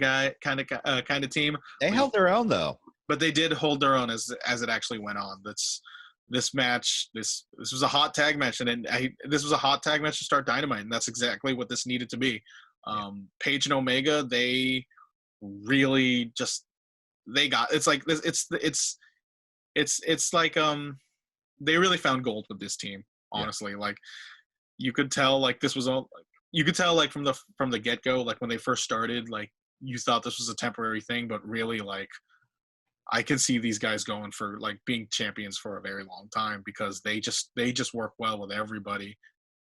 S2: team.
S1: They held their own though.
S2: But they did hold their own as it actually went on. This match. This was a hot tag match, and this was a hot tag match to start Dynamite, and that's exactly what this needed to be. Page and Omega, they really just it's like they really found gold with this team. Honestly, like you could tell, like this was all. You could tell, like from the get go, like when they first started, like you thought this was a temporary thing, but really, like I can see these guys going for like being champions for a very long time because they just work well with everybody.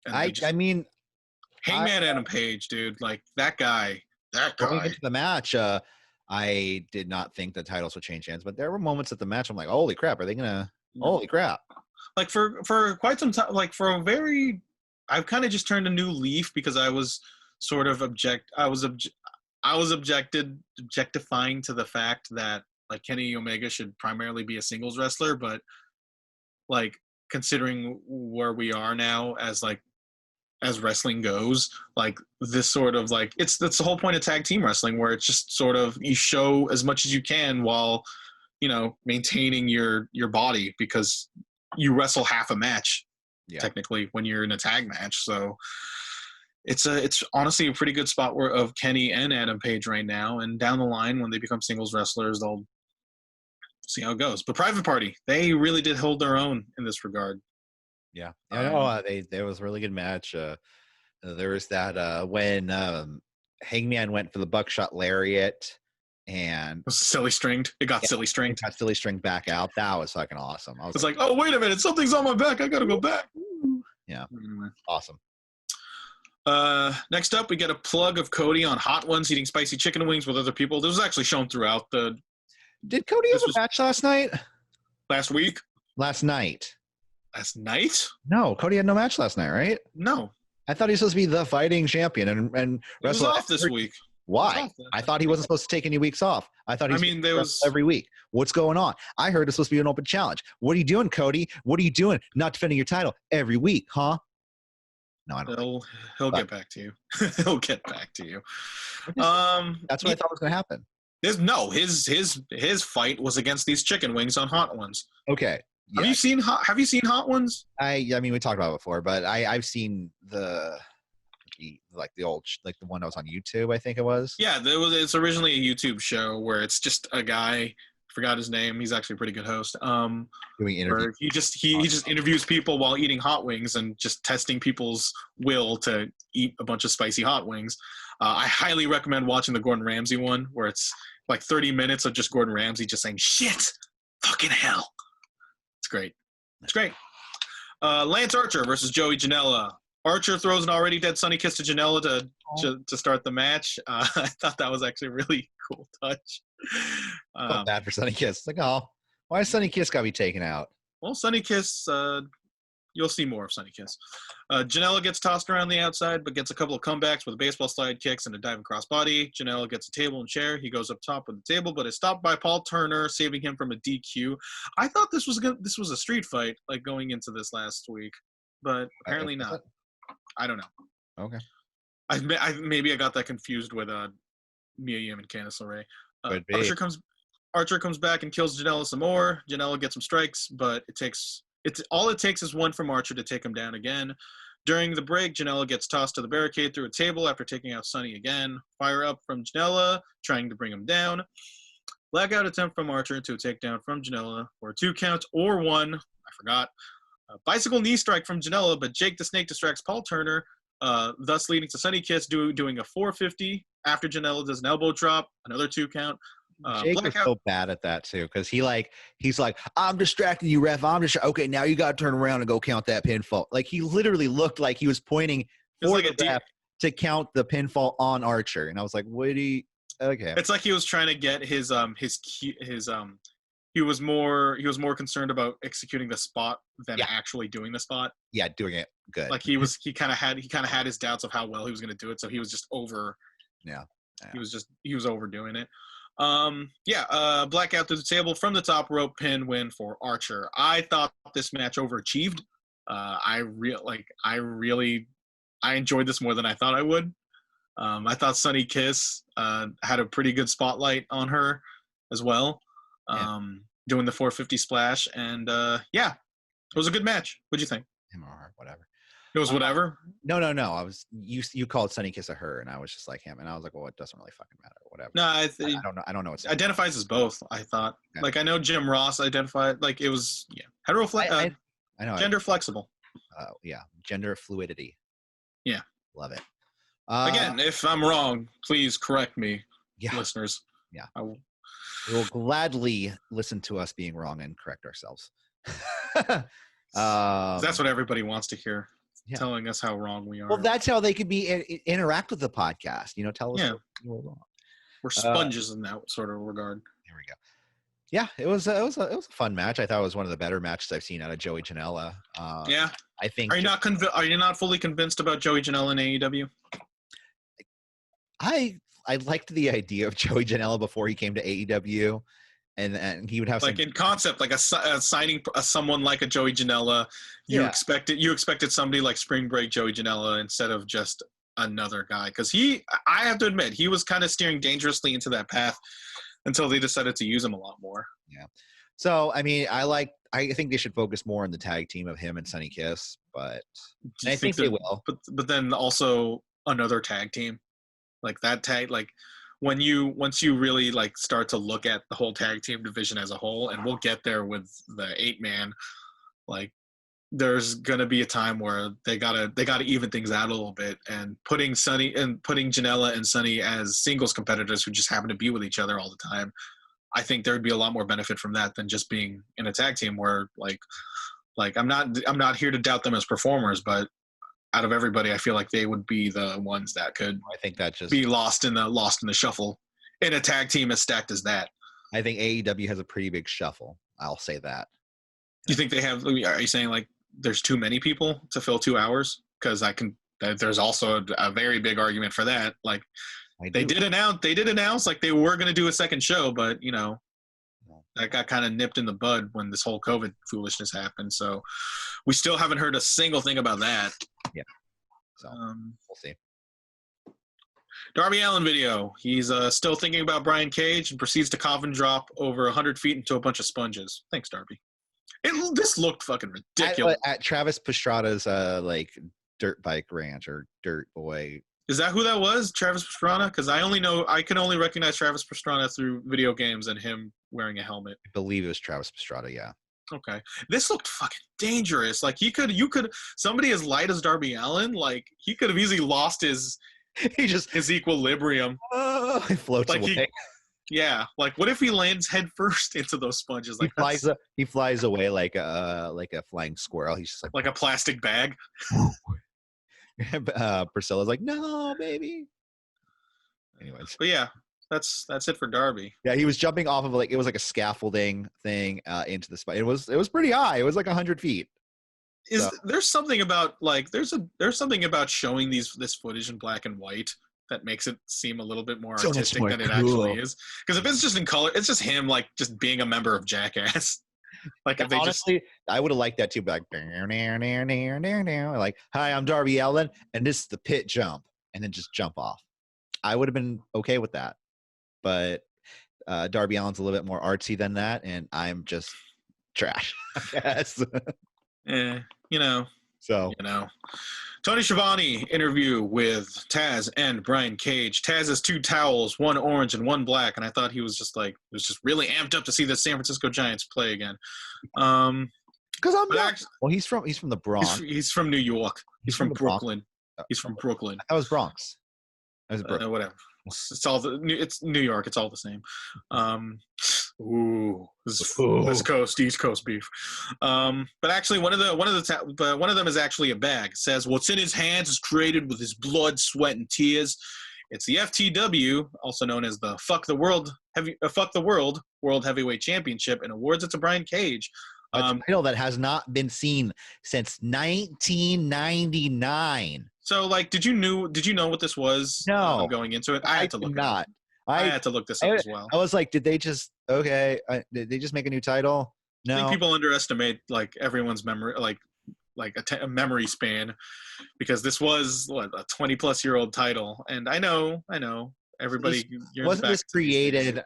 S2: And
S1: Hangman
S2: Adam Page, dude, like that guy.
S1: Going into the match, I did not think the titles would change hands, but there were moments at the match I'm like, holy crap, are they gonna? Holy crap!
S2: Like for quite some time, like for a very. I've kind of just turned a new leaf because I was sort of objectifying to the fact that like Kenny Omega should primarily be a singles wrestler, but like considering where we are now as wrestling goes, like this sort of like that's the whole point of tag team wrestling, where it's just sort of you show as much as you can while maintaining your body because you wrestle half a match. Technically when you're in a tag match. So it's honestly a pretty good spot of Kenny and Adam Page right now, and down the line when they become singles wrestlers they'll see how it goes. But Private Party, they really did hold their own in this regard.
S1: I know there was a really good match. There was that when Hangman went for the buckshot lariat and
S2: it was silly stringed. It got silly stringed.
S1: It got silly stringed back out. That was fucking awesome. I was
S2: like, oh wait a minute, something's on my back. I gotta go back.
S1: Yeah, awesome.
S2: Next up, we get a plug of Cody on Hot Ones eating spicy chicken wings with other people. This was actually shown throughout the.
S1: Did Cody have a match last night?
S2: Last week?
S1: Last night?
S2: No,
S1: Cody had no match last night, right?
S2: No.
S1: I thought he was supposed to be the fighting champion and
S2: wrestle off this week.
S1: Why? I thought he wasn't supposed to take any weeks off. I thought there was every week. What's going on? I heard it's supposed to be an open challenge. What are you doing, Cody? What are you doing? Not defending your title every week, huh? No, I don't.
S2: He'll get back to you. He'll get back to you.
S1: That's what I thought was going to happen.
S2: His fight was against these chicken wings on Hot Ones.
S1: Okay.
S2: Yeah. Have you seen Hot Ones?
S1: I mean, we talked about it before, but I've seen the old, like the one that was on YouTube, I think it was.
S2: Yeah, it's originally a YouTube show where it's just a guy, I forgot his name. He's actually a pretty good host.
S1: Doing interviews.
S2: He just interviews people while eating hot wings and just testing people's will to eat a bunch of spicy hot wings. I highly recommend watching the Gordon Ramsay one, where it's like 30 minutes of just Gordon Ramsay just saying shit, fucking hell. It's great. It's great. Lance Archer versus Joey Janela. Archer throws an already dead Sunny Kiss to Janela to start the match. I thought that was actually a really cool touch.
S1: Felt bad for Sunny Kiss. It's like, oh, why is Sunny Kiss got to be taken out?
S2: Well, Sunny Kiss, you'll see more of Sunny Kiss. Janela gets tossed around the outside, but gets a couple of comebacks with baseball slide kicks and a diving crossbody. Janela gets a table and chair. He goes up top with the table, but is stopped by Paul Turner, saving him from a DQ. I thought this was a street fight, like going into this last week, but apparently not. I don't know.
S1: Okay.
S2: Maybe I got that confused with Mia Yim and Candice LeRae. Archer comes back and kills Janela some more. Janela gets some strikes, but all it takes is one from Archer to take him down again. During the break, Janela gets tossed to the barricade through a table after taking out Sunny again. Fire up from Janela, trying to bring him down. Blackout attempt from Archer to a takedown from Janela, or 2 counts or 1. I forgot. Bicycle knee strike from Janela, but Jake the Snake distracts Paul Turner, thus leading to Sunny Kiss doing a 450 after Janela does an elbow drop, another 2 count.
S1: Jake was so bad at that too, because he's like, I'm distracting you, ref. Okay, now you got to turn around and go count that pinfall. Like he literally looked like he was pointing for the ref to count the pinfall on Archer, and I was like, what do you? Okay.
S2: It's like he was trying to get his he was more concerned about executing the spot than
S1: Yeah.
S2: actually doing the spot.
S1: Yeah, doing it good.
S2: Like he kind of had his doubts of how well he was going to do it, so he was just over.
S1: Yeah.
S2: He was overdoing it. Black out through the table from the top rope, pin win for Archer. I thought this match overachieved. I enjoyed this more than I thought I would. I thought Sunny Kiss had a pretty good spotlight on her as well, doing the 450 splash, and it was a good match. What'd you think?
S1: Him or her, whatever.
S2: It was whatever.
S1: No. I was you called Sunny Kiss a her, and I was just like him, and I was like, well, it doesn't really fucking matter, whatever.
S2: No,
S1: I don't know. I don't know. It
S2: identifies as both. I thought.
S1: Yeah.
S2: Like I know Jim Ross identified like it was
S1: I know.
S2: gender flexible.
S1: Gender fluidity.
S2: Yeah,
S1: love it.
S2: Again, if I'm wrong, please correct me, listeners.
S1: Yeah,
S2: we
S1: will gladly listen to us being wrong and correct ourselves.
S2: That's what everybody wants to hear.
S1: Yeah.
S2: Telling us how wrong we are.
S1: Well, that's how they could be interact with the podcast. Tell us we're wrong.
S2: We're sponges in that sort of regard.
S1: Here we go. Yeah, it was a fun match. I thought it was one of the better matches I've seen out of Joey Janela. I think.
S2: Are you not fully convinced about Joey Janela in AEW?
S1: I liked the idea of Joey Janela before he came to AEW, and he would have
S2: in concept, like a signing someone like a Joey Janela. You expected somebody like Spring Break Joey Janela instead of just another guy, because I have to admit, he was kind of steering dangerously into that path until they decided to use him a lot more.
S1: Yeah. So I mean, I think they should focus more on the tag team of him and Sunny Kiss, but I think they will.
S2: But then also another tag team, like that tag, like once you really like start to look at the whole tag team division as a whole, and we'll get there with the 8-man, like there's gonna be a time where they gotta even things out a little bit, and putting Janela and Sunny as singles competitors who just happen to be with each other all the time. I think there would be a lot more benefit from that than just being in a tag team where like I'm not here to doubt them as performers, but out of everybody, I feel like they would be the ones that could.
S1: I think that just
S2: be lost in the shuffle in a tag team as stacked as that.
S1: I think AEW has a pretty big shuffle. I'll say that.
S2: Do you think they have? Are you saying like there's too many people to fill 2 hours? Because there's also a very big argument for that. Like they did announce like they were going to do a second show, but that got kind of nipped in the bud when this whole COVID foolishness happened. So we still haven't heard a single thing about that.
S1: Yeah. So we'll see.
S2: Darby Allin video. He's still thinking about Brian Cage and proceeds to coffin drop over 100 feet into a bunch of sponges. Thanks, Darby. This looked fucking ridiculous.
S1: At Travis Pastrana's like dirt bike ranch or dirt boy.
S2: Is that who that was? Travis Pastrana? Because I can only recognize Travis Pastrana through video games and him wearing a helmet.
S1: I believe it was Travis Pastrana, yeah.
S2: Okay. This looked fucking dangerous. Like somebody as light as Darby Allin, like he could have easily lost his equilibrium.
S1: He floats
S2: like
S1: away.
S2: Like what if he lands head first into those sponges? Like
S1: he flies away like a flying squirrel. He's just
S2: like a plastic bag.
S1: Priscilla's like, no, baby. Anyways,
S2: but yeah, that's it for Darby.
S1: Yeah, he was jumping off of it was like a scaffolding thing into the spot. It was pretty high. It was like 100 feet.
S2: There's something about there's something about showing this footage in black and white that makes it seem a little bit more artistic than it actually is. Because if it's just in color, it's just him like just being a member of Jackass. Like if they honestly,
S1: I would have liked that too. But like, hi, I'm Darby Allin, and this is the pit jump, and then just jump off. I would have been okay with that, but Darby Allin's a little bit more artsy than that, and I'm just trash, I guess.
S2: Tony Schiavone interview with Taz and Brian Cage. Taz has 2 towels, one orange and one black, and I thought he was just really amped up to see the San Francisco Giants play again.
S1: Because he's from the Bronx.
S2: He's from New York. He's from Brooklyn. He's from Brooklyn.
S1: That was Bronx. That was Brooklyn.
S2: Whatever. It's New York. It's all the same. West Coast, East Coast beef. But actually, one of them is actually a bag. It says what's in his hands is created with his blood, sweat, and tears. It's the FTW, also known as the Fuck the World World Heavyweight Championship, and awards it to Brian Cage.
S1: A title that has not been seen since 1999.
S2: So, like, did you know what this was?
S1: No.
S2: Going into it, I had to look it up.
S1: I
S2: had to look this up as well.
S1: I was like, did they just did they just make a new title? No.
S2: I think people underestimate like everyone's memory, like a memory span, because this was a 20-plus-year-old title, and I know everybody.
S1: Wasn't this created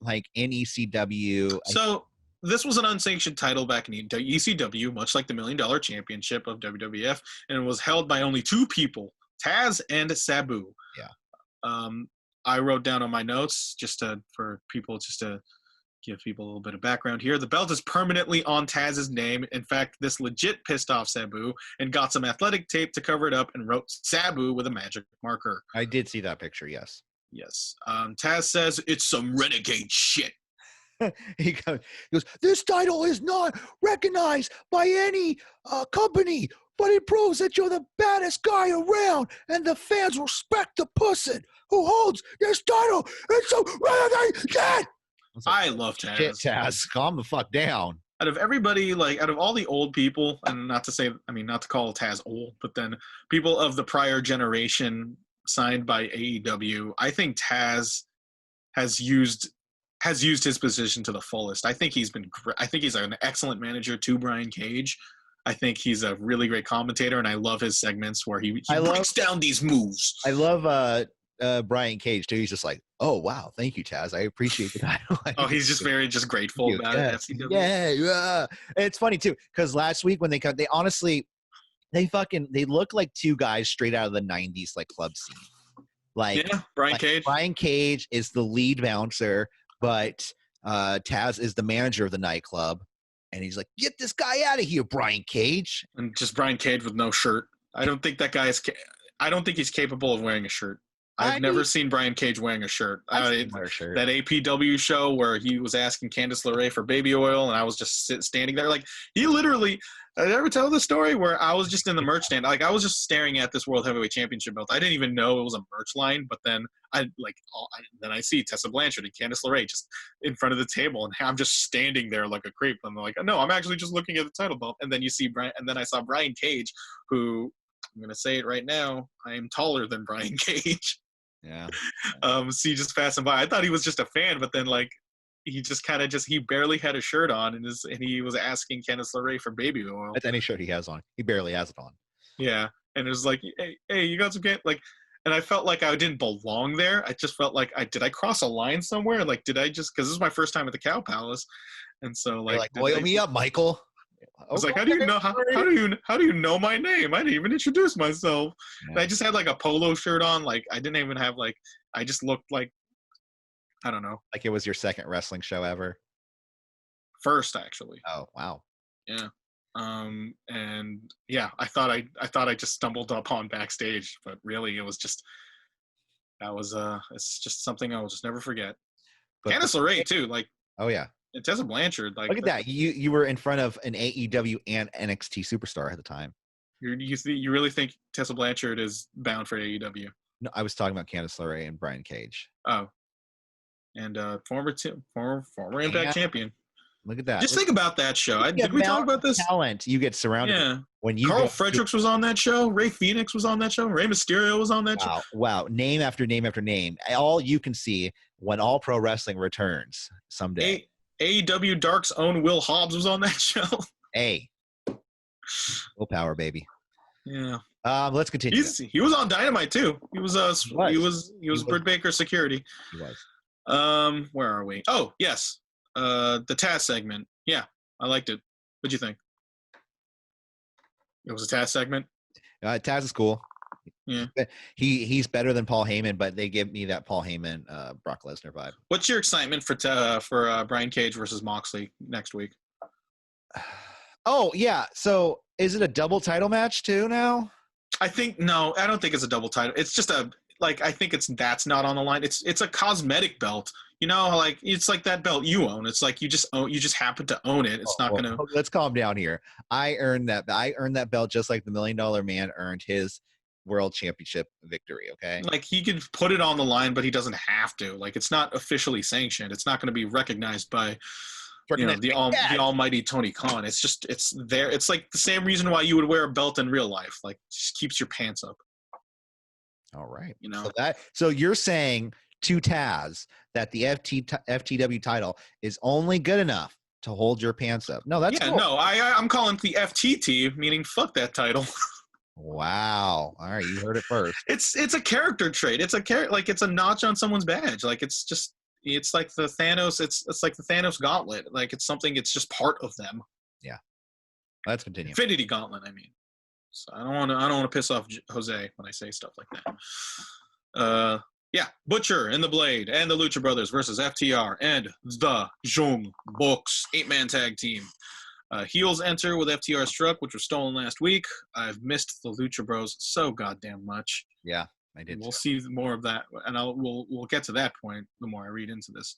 S1: like in ECW?
S2: So this was an unsanctioned title back in ECW, much like the $1 Million Championship of WWF, and it was held by only two people, Taz and Sabu.
S1: Yeah.
S2: I wrote down on my notes to give people a little bit of background here. The belt is permanently on Taz's name. In fact, this legit pissed off Sabu and got some athletic tape to cover it up and wrote Sabu with a magic marker.
S1: I did see that picture, yes.
S2: Yes. Taz says, it's some renegade shit.
S1: He goes, this title is not recognized by any company, but it proves that you're the baddest guy around, and the fans respect the person who holds this title. It's some renegade shit.
S2: I love Taz.
S1: Shit, Taz, calm the fuck down.
S2: Out of everybody, like out of all the old people, and not to call Taz old, but then people of the prior generation signed by AEW, I think Taz has used his position to the fullest. I think he's an excellent manager to Brian Cage. I think he's a really great commentator, and I love his segments where he breaks down these moves.
S1: I love Brian Cage too. He's just like, oh wow, thank you, Taz. I appreciate the title.
S2: He's just very grateful about it.
S1: Yeah. It's funny too, because last week when they honestly, they look like two guys straight out of the '90s like club scene.
S2: Brian Cage.
S1: Brian Cage is the lead bouncer, but Taz is the manager of the nightclub, and he's like, get this guy out of here, Brian Cage.
S2: And just Brian Cage with no shirt. I don't think that guy is. I don't think he's capable of wearing a shirt. I've never seen Brian Cage wearing a shirt. That APW show where he was asking Candice LeRae for baby oil, and I was just standing there. Like, he literally – did I ever tell the story where I was just in the merch stand? Like, I was just staring at this World Heavyweight Championship belt. I didn't even know it was a merch line, but then I see Tessa Blanchard and Candice LeRae just in front of the table, and I'm just standing there like a creep. I'm like, no, I'm actually just looking at the title belt. And then I saw Brian Cage, who – I'm going to say it right now. I am taller than Brian Cage.
S1: Yeah.
S2: See, just passing by. I thought he was just a fan, but then like he just kind of he barely had a shirt on, and he was asking Candice LeRae for baby oil.
S1: That's any shirt he has on. He barely has it on.
S2: Yeah, and it was like, hey, you got some like, and I felt like I didn't belong there. I just felt like did I cross a line somewhere? Like, did I just because this is my first time at the Cow Palace, and so like
S1: oil me up, Michael.
S2: I was like, how do you know my name? I didn't even introduce myself. Yeah. And I just had like a polo shirt on. Like I didn't even have I just looked like, I don't know.
S1: Like it was your second wrestling show ever?
S2: First, actually.
S1: Oh, wow.
S2: Yeah. And yeah, I thought I just stumbled upon backstage, but really it was just, it's just something I will just never forget. But Candice LeRae too. Like,
S1: oh yeah.
S2: And Tessa Blanchard, like,
S1: look at that. You were in front of an AEW and NXT superstar at the time.
S2: You really think Tessa Blanchard is bound for AEW?
S1: No, I was talking about Candice LeRae and Brian Cage.
S2: Oh, and former Impact champion.
S1: Look at that.
S2: Just think about that show. Did we talk about this?
S1: Talent you get surrounded.
S2: Yeah.
S1: When
S2: Carl Fredericks was on that show. Ray Phoenix was on that show. Rey Mysterio was on that show.
S1: Wow. Name after name after name. All you can see when All Pro Wrestling returns someday.
S2: AEW Dark's own Will Hobbs was on that show.
S1: Hey. Willpower, baby.
S2: Yeah.
S1: Let's continue.
S2: He was on Dynamite too. He was Britt Baker's security.
S1: He was.
S2: Where are we? Oh, yes. The Taz segment. Yeah, I liked it. What'd you think? It was a Taz segment?
S1: Taz is cool.
S2: Yeah.
S1: He's better than Paul Heyman, but they give me that Paul Heyman, Brock Lesnar vibe.
S2: What's your excitement for Brian Cage versus Moxley next week?
S1: Oh, yeah. So is it a double title match too now?
S2: I don't think it's a double title. It's just I think that's not on the line. It's a cosmetic belt. You know, like it's like that belt you own. It's like you just happen to own it. It's not gonna.
S1: Let's calm down here. I earned that belt just like the $1 Million Man earned his world championship victory. Okay.
S2: Like, he could put it on the line, but he doesn't have to. Like, it's not officially sanctioned. It's not going to be recognized by, the almighty Tony Khan. It's there. It's like the same reason why you would wear a belt in real life. Like, just keeps your pants up.
S1: All right.
S2: You know.
S1: So you're saying to Taz that the FTW title is only good enough to hold your pants up. No, that's cool.
S2: No. I'm calling it the FTT, meaning fuck that title.
S1: Wow. All right, you heard it first.
S2: It's a character trait. It's a notch on someone's badge. Like, it's like the Thanos. It's like the Thanos gauntlet. Like, it's something. It's just part of them.
S1: Yeah. Let's continue.
S2: Infinity Gauntlet. I mean, so I don't want to piss off Jose when I say stuff like that. Yeah, Butcher and the Blade and the Lucha Brothers versus FTR and the Jung Box 8-man tag team. Heels enter with FTR's truck, which was stolen last week. I've missed the Lucha Bros so goddamn much.
S1: Yeah, I did.
S2: We'll see more of that, and we'll get to that point the more I read into this.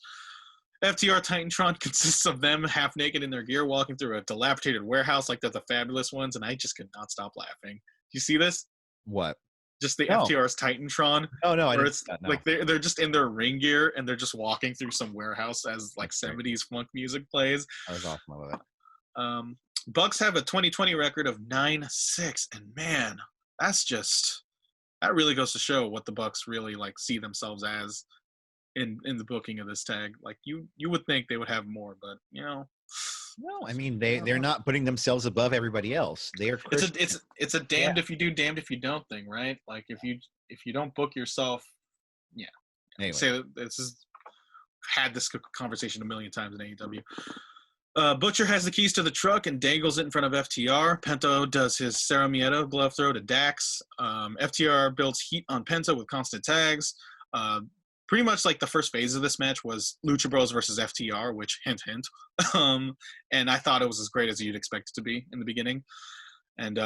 S2: FTR Titantron consists of them half naked in their gear, walking through a dilapidated warehouse like they're the Fabulous Ones, and I just could not stop laughing. You see this?
S1: What?
S2: Just the FTR's Titantron.
S1: Oh no, I didn't.
S2: It's like they're just in their ring gear and they're just walking through some warehouse as like 70s funk music plays.
S1: I was awesome with it.
S2: Bucks have a 2020 record of 9-6, and man, that really goes to show what the Bucks really like see themselves as in the booking of this tag. Like, you would think they would have more, but
S1: no, I mean they're not putting themselves above everybody else. They are
S2: it's a damned if you do, damned if you don't thing, right? Like, if you don't book yourself, yeah.
S1: Anyway.
S2: Say that this is had this conversation a million times in AEW. Butcher has the keys to the truck and dangles it in front of FTR. Pento does his Sarah Mieto glove throw to Dax. FTR builds heat on Pento with constant tags. Pretty much like the first phase of this match was Lucha Bros versus FTR, which hint. And I thought it was as great as you'd expect it to be in the beginning. And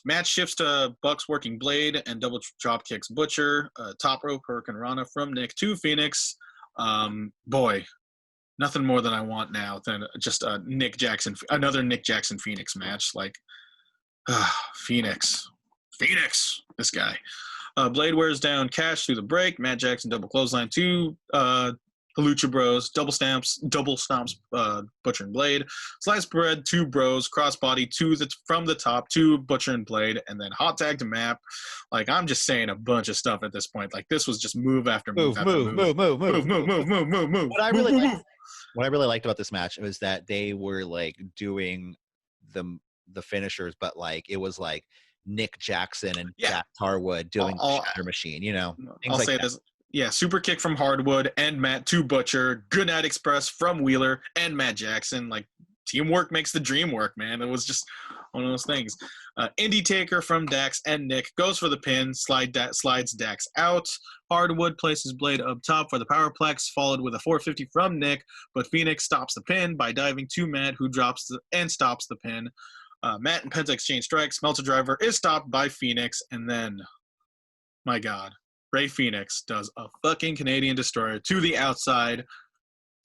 S2: match shifts to Bucks working Blade and double drop kicks Butcher. Top rope Hurricane Rana from Nick to Phoenix. Boy, nothing more than I want now than just another Nick Jackson Phoenix match. Like, Phoenix, this guy. Blade wears down Cash through the break. Matt Jackson double clothesline to the Lucha Bros. Double stomps Butcher and Blade. Slice bread to Bros. Crossbody from the top to Butcher and Blade, and then hot tag to Map. Like, I'm just saying a bunch of stuff at this point. Like, this was just move after move.
S1: What I really liked about this match was that they were like doing the finishers, but like it was like Nick Jackson and Jack Harwood doing Shatter Machine,
S2: I'll say this. Yeah, super kick from Hardwood and Matt to Butcher. Good Night Express from Wheeler and Matt Jackson. Like, teamwork makes the dream work, man. It was just one of those things. Indie Taker from Dax and Nick goes for the pin, slides Dax out. Hardwood places Blade up top for the Powerplex, followed with a 450 from Nick, but Phoenix stops the pin by diving to Matt, who drops and stops the pin. Matt and Penta exchange strikes. Meltzer Driver is stopped by Phoenix, and then, my God, Ray Phoenix does a fucking Canadian Destroyer to the outside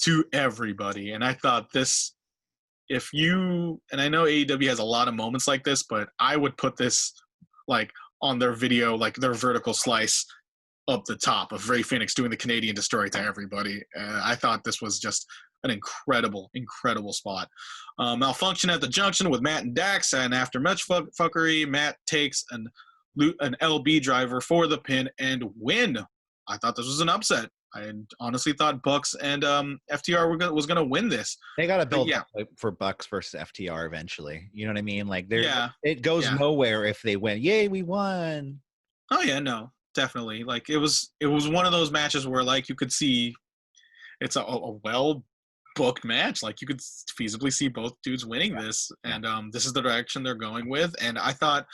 S2: to everybody. And I thought this, and I know AEW has a lot of moments like this, but I would put this like on their video, like their vertical slice up the top of Ray Phoenix doing the Canadian Destroyer to everybody. I thought this was just an incredible spot. Malfunction at the junction with Matt and Dax, and after much fuckery, Matt takes an LB driver for the pin and win. I thought this was an upset. I honestly thought Bucks and FTR was going to win this.
S1: They got to build up for Bucks versus FTR eventually. You know what I mean? Like, it goes nowhere if they win. Yay, we won.
S2: Oh yeah, no, definitely. Like, it was one of those matches where like you could see it's a well booked match. Like, you could feasibly see both dudes winning this, and this is the direction they're going with. And I thought,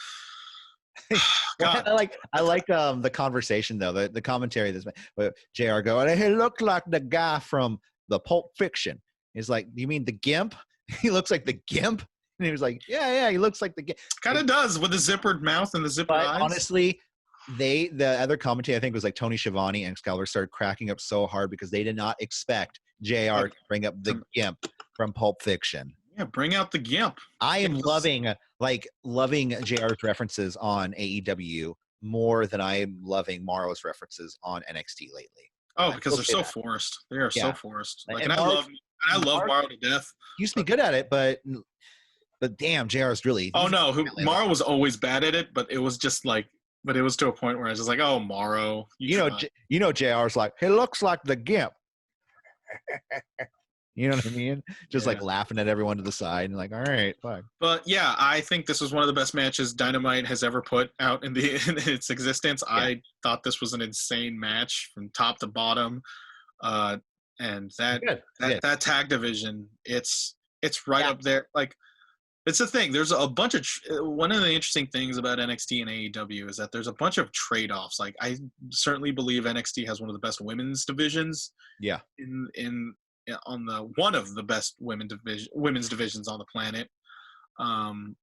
S1: God. I like the conversation though, the commentary this JR going, he looked like the guy from the Pulp Fiction. He's like, you mean the Gimp? He looks like the Gimp. And he was like, yeah, he looks like the Gimp.
S2: Kind of does, with the zippered mouth and the zippered eyes.
S1: Honestly, the other commentary I think was like Tony Schiavone and Excalibur started cracking up so hard because they did not expect JR to bring up the Gimp from Pulp Fiction.
S2: Yeah, bring out the Gimp.
S1: I am loving JR's references on AEW more than I'm loving Morrow's references on NXT lately.
S2: Oh,
S1: I
S2: because
S1: will
S2: they're
S1: say
S2: so
S1: that.
S2: forced. They are
S1: Yeah.
S2: so forced. Like,
S1: And
S2: and
S1: Morrow-
S2: I love
S1: Morrow-
S2: Morrow to death.
S1: He used to be good at it, but damn, JR's really.
S2: Oh
S1: he's
S2: no,
S1: really
S2: Morrow was always bad at it, but it was just like, but it was to a point where I was just like, oh, Morrow,
S3: You know, JR's like, he looks like the Gimp.
S1: You know what I mean? Just like
S2: Yeah.
S1: laughing at everyone to the side and like, all right, fine.
S2: But yeah, I think this was one of the best matches Dynamite has ever put out in its existence.
S1: Yeah.
S2: I thought this was an insane match from top to bottom, and that tag division, it's right up there. Like, it's the thing. There's a bunch of one of the interesting things about NXT and AEW is that there's a bunch of trade-offs. Like, I certainly believe NXT has one of the best women's divisions.
S1: Yeah.
S2: On the one of the best women's divisions on the planet, and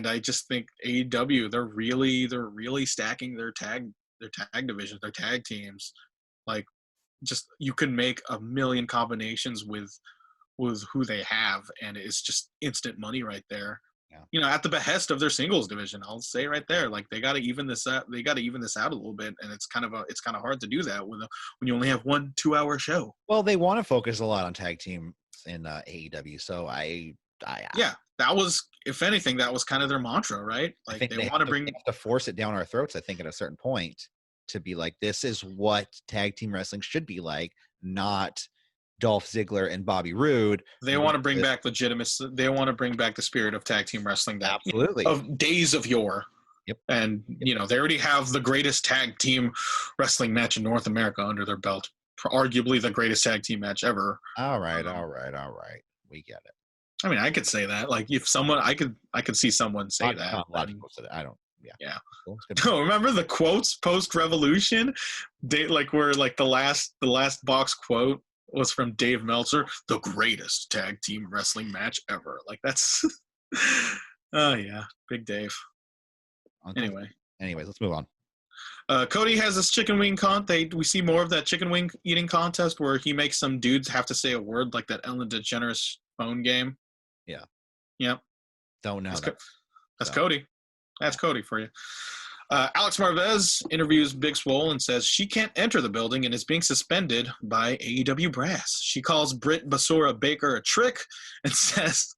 S2: I just think AEW, they're really stacking their tag divisions, their tag teams. Like, just you can make a million combinations with who they have, and it's just instant money right there.
S1: Yeah.
S2: At the behest of their singles division, I'll say right there, like they got to even this out. They got to even this out a little bit, and it's kind of hard to do that when you only have 1 2-hour show.
S1: Well, they want to focus a lot on tag team in AEW, so
S2: yeah, that was, if anything, that was kind of their mantra, right? Like, they want to bring
S1: to force it down our throats. I think at a certain point to be like, this is what tag team wrestling should be like, not Dolph Ziggler and Bobby Roode.
S2: They want to bring back legitimacy. They want to bring back the spirit of tag team wrestling that
S1: absolutely
S2: of days of yore.
S1: Yep.
S2: And they already have the greatest tag team wrestling match in North America under their belt. Arguably the greatest tag team match ever.
S1: All right. We get it.
S2: I mean, I could say that. Like, if someone, I could see someone say that.
S1: I don't. Yeah.
S2: Yeah.
S1: Cool.
S2: No, remember the quotes post Revolution? Where like the last box quote was from Dave Meltzer, the greatest tag team wrestling match ever. Like, that's oh yeah, Big Dave.
S1: Anyways, let's move on.
S2: Cody has this chicken wing we see more of that chicken wing eating contest where he makes some dudes have to say a word, like that Ellen DeGeneres phone game.
S1: Yeah.
S2: Yep.
S1: Don't know.
S2: That's Cody. That's Cody for you. Alex Marvez interviews Big Swole and says she can't enter the building and is being suspended by AEW brass. She calls Britt Basura Baker a trick and says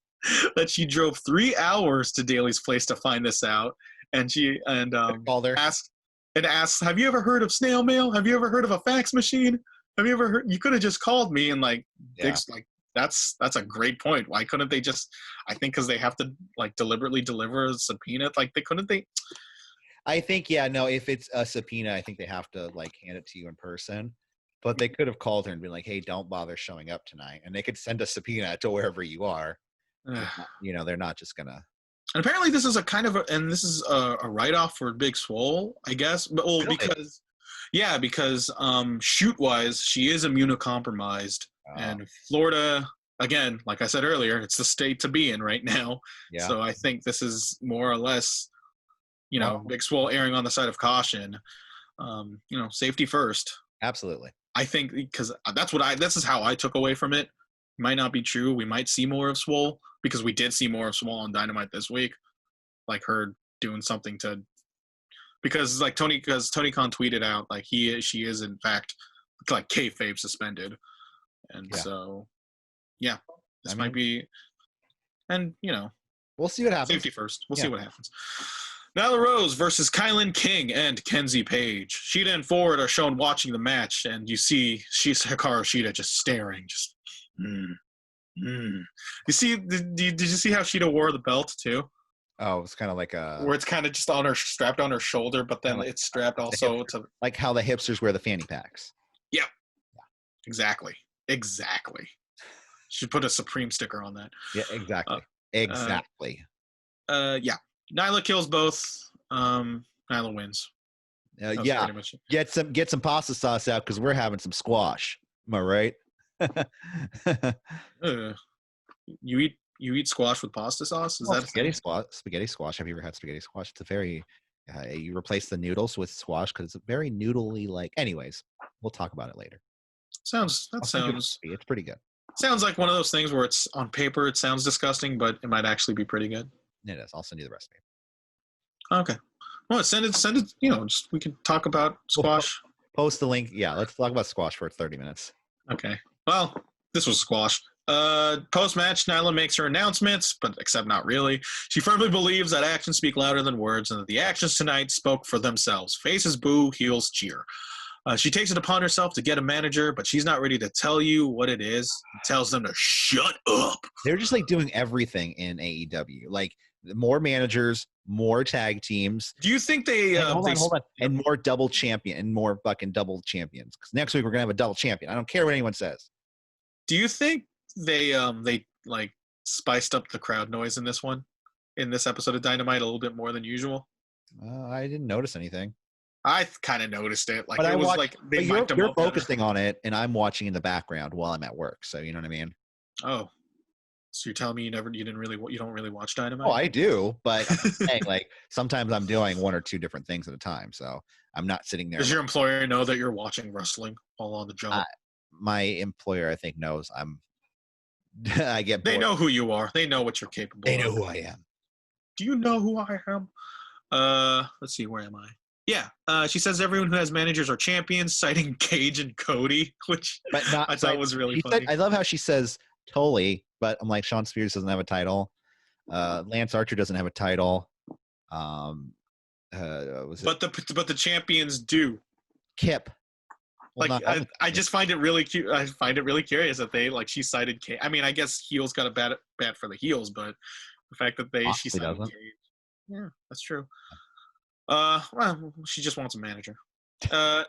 S2: that she drove 3 hours to Daly's place to find this out. And asks, have you ever heard of snail mail? Have you ever heard of a fax machine? Have you ever heard? You could have just called me. And Big's like, that's a great point. Why couldn't they just? I think because they have to deliberately deliver a subpoena.
S1: I think, if it's a subpoena, I think they have to hand it to you in person. But they could have called her and been like, hey, don't bother showing up tonight. And they could send a subpoena to wherever you are. They're not just going to.
S2: And apparently this is a write-off for Big Swole, I guess. But,
S1: really?
S2: because shoot-wise, she is immunocompromised. And Florida, again, like I said earlier, it's the state to be in right now.
S1: Yeah.
S2: So I think this is more or less Big Swole erring on the side of caution. Safety first.
S1: Absolutely.
S2: I think because this is how I took away from it. Might not be true. We might see more of Swole because we did see more of Swole on Dynamite this week. Like her doing something because Tony Khan tweeted out she is in fact kayfabe suspended. And so this might be, and
S1: we'll see what happens.
S2: Safety first. We'll see what happens. Nyla Rose versus Kylan King and Kenzie Page. Sheeta and Ford are shown watching the match, and you see Hikaru Shida just staring, just. You see? Did you see how Shida wore the belt too?
S1: Oh, it's kind of like
S2: where it's kind of just strapped on her shoulder, but then it's strapped also to
S1: like how the hipsters wear the fanny packs.
S2: Yeah. Exactly. Should put a Supreme sticker on that.
S1: Yeah, exactly.
S2: Yeah. Nyla kills both. Nyla wins.
S1: Get some pasta sauce out because we're having some squash. Am I right?
S2: You eat squash with pasta sauce? Is that
S1: spaghetti squash? Spaghetti squash. Have you ever had spaghetti squash? It's a very you replace the noodles with squash because it's very noodly like. Anyways, we'll talk about it later.
S2: Sounds.
S1: It's pretty good.
S2: Sounds like one of those things where it's on paper it sounds disgusting, but it might actually be pretty good.
S1: It is. I'll send you the recipe.
S2: Okay. Well, send it. Just we can talk about squash.
S1: Post the link. Yeah, let's talk about squash for 30 minutes.
S2: Okay. Well, this was squash. Post-match, Nyla makes her announcements, but except not really. She firmly believes that actions speak louder than words and that the actions tonight spoke for themselves. Faces boo, heels cheer. She takes it upon herself to get a manager, but she's not ready to tell you what it is. Tells them to shut up.
S1: They're just like doing everything in AEW. Like more managers, more tag teams.
S2: Do you think they
S1: hold on, and more double champion and more fucking double champions? Because next week we're gonna have a double champion. I don't care what anyone says.
S2: Do you think they like spiced up the crowd noise in this episode of Dynamite a little bit more than usual?
S1: I didn't notice anything.
S2: I kind of noticed it. Like
S1: but
S2: it
S1: I
S2: was
S1: watched,
S2: like they
S1: you're
S2: up
S1: focusing on it, and I'm watching in the background while I'm at work. So you know what I mean?
S2: Oh, so you're telling me you don't really watch Dynamite?
S1: Oh, I do, but I'm saying, like sometimes I'm doing one or two different things at a time, so I'm not sitting there.
S2: Does your employer know that you're watching wrestling while on the job?
S1: My employer, I think, knows I'm. I get.
S2: They know who you are. They know what you're capable of.
S1: They know who I am.
S2: Do you know who I am? Let's see. Where am I? Yeah. She says everyone who has managers are champions, citing Cage and Cody, which
S1: but not,
S2: I thought was really funny.
S1: I love how she says Tully, but I'm like, Sean Spears doesn't have a title. Lance Archer doesn't have a title. But
S2: the champions do.
S1: Kip.
S2: Well, like I just find it really cute. I find it really curious that she cited Cage. I mean, I guess heels got a bad for the heels, but the fact that she cited Cage. Yeah, that's true. Well, she just wants a manager.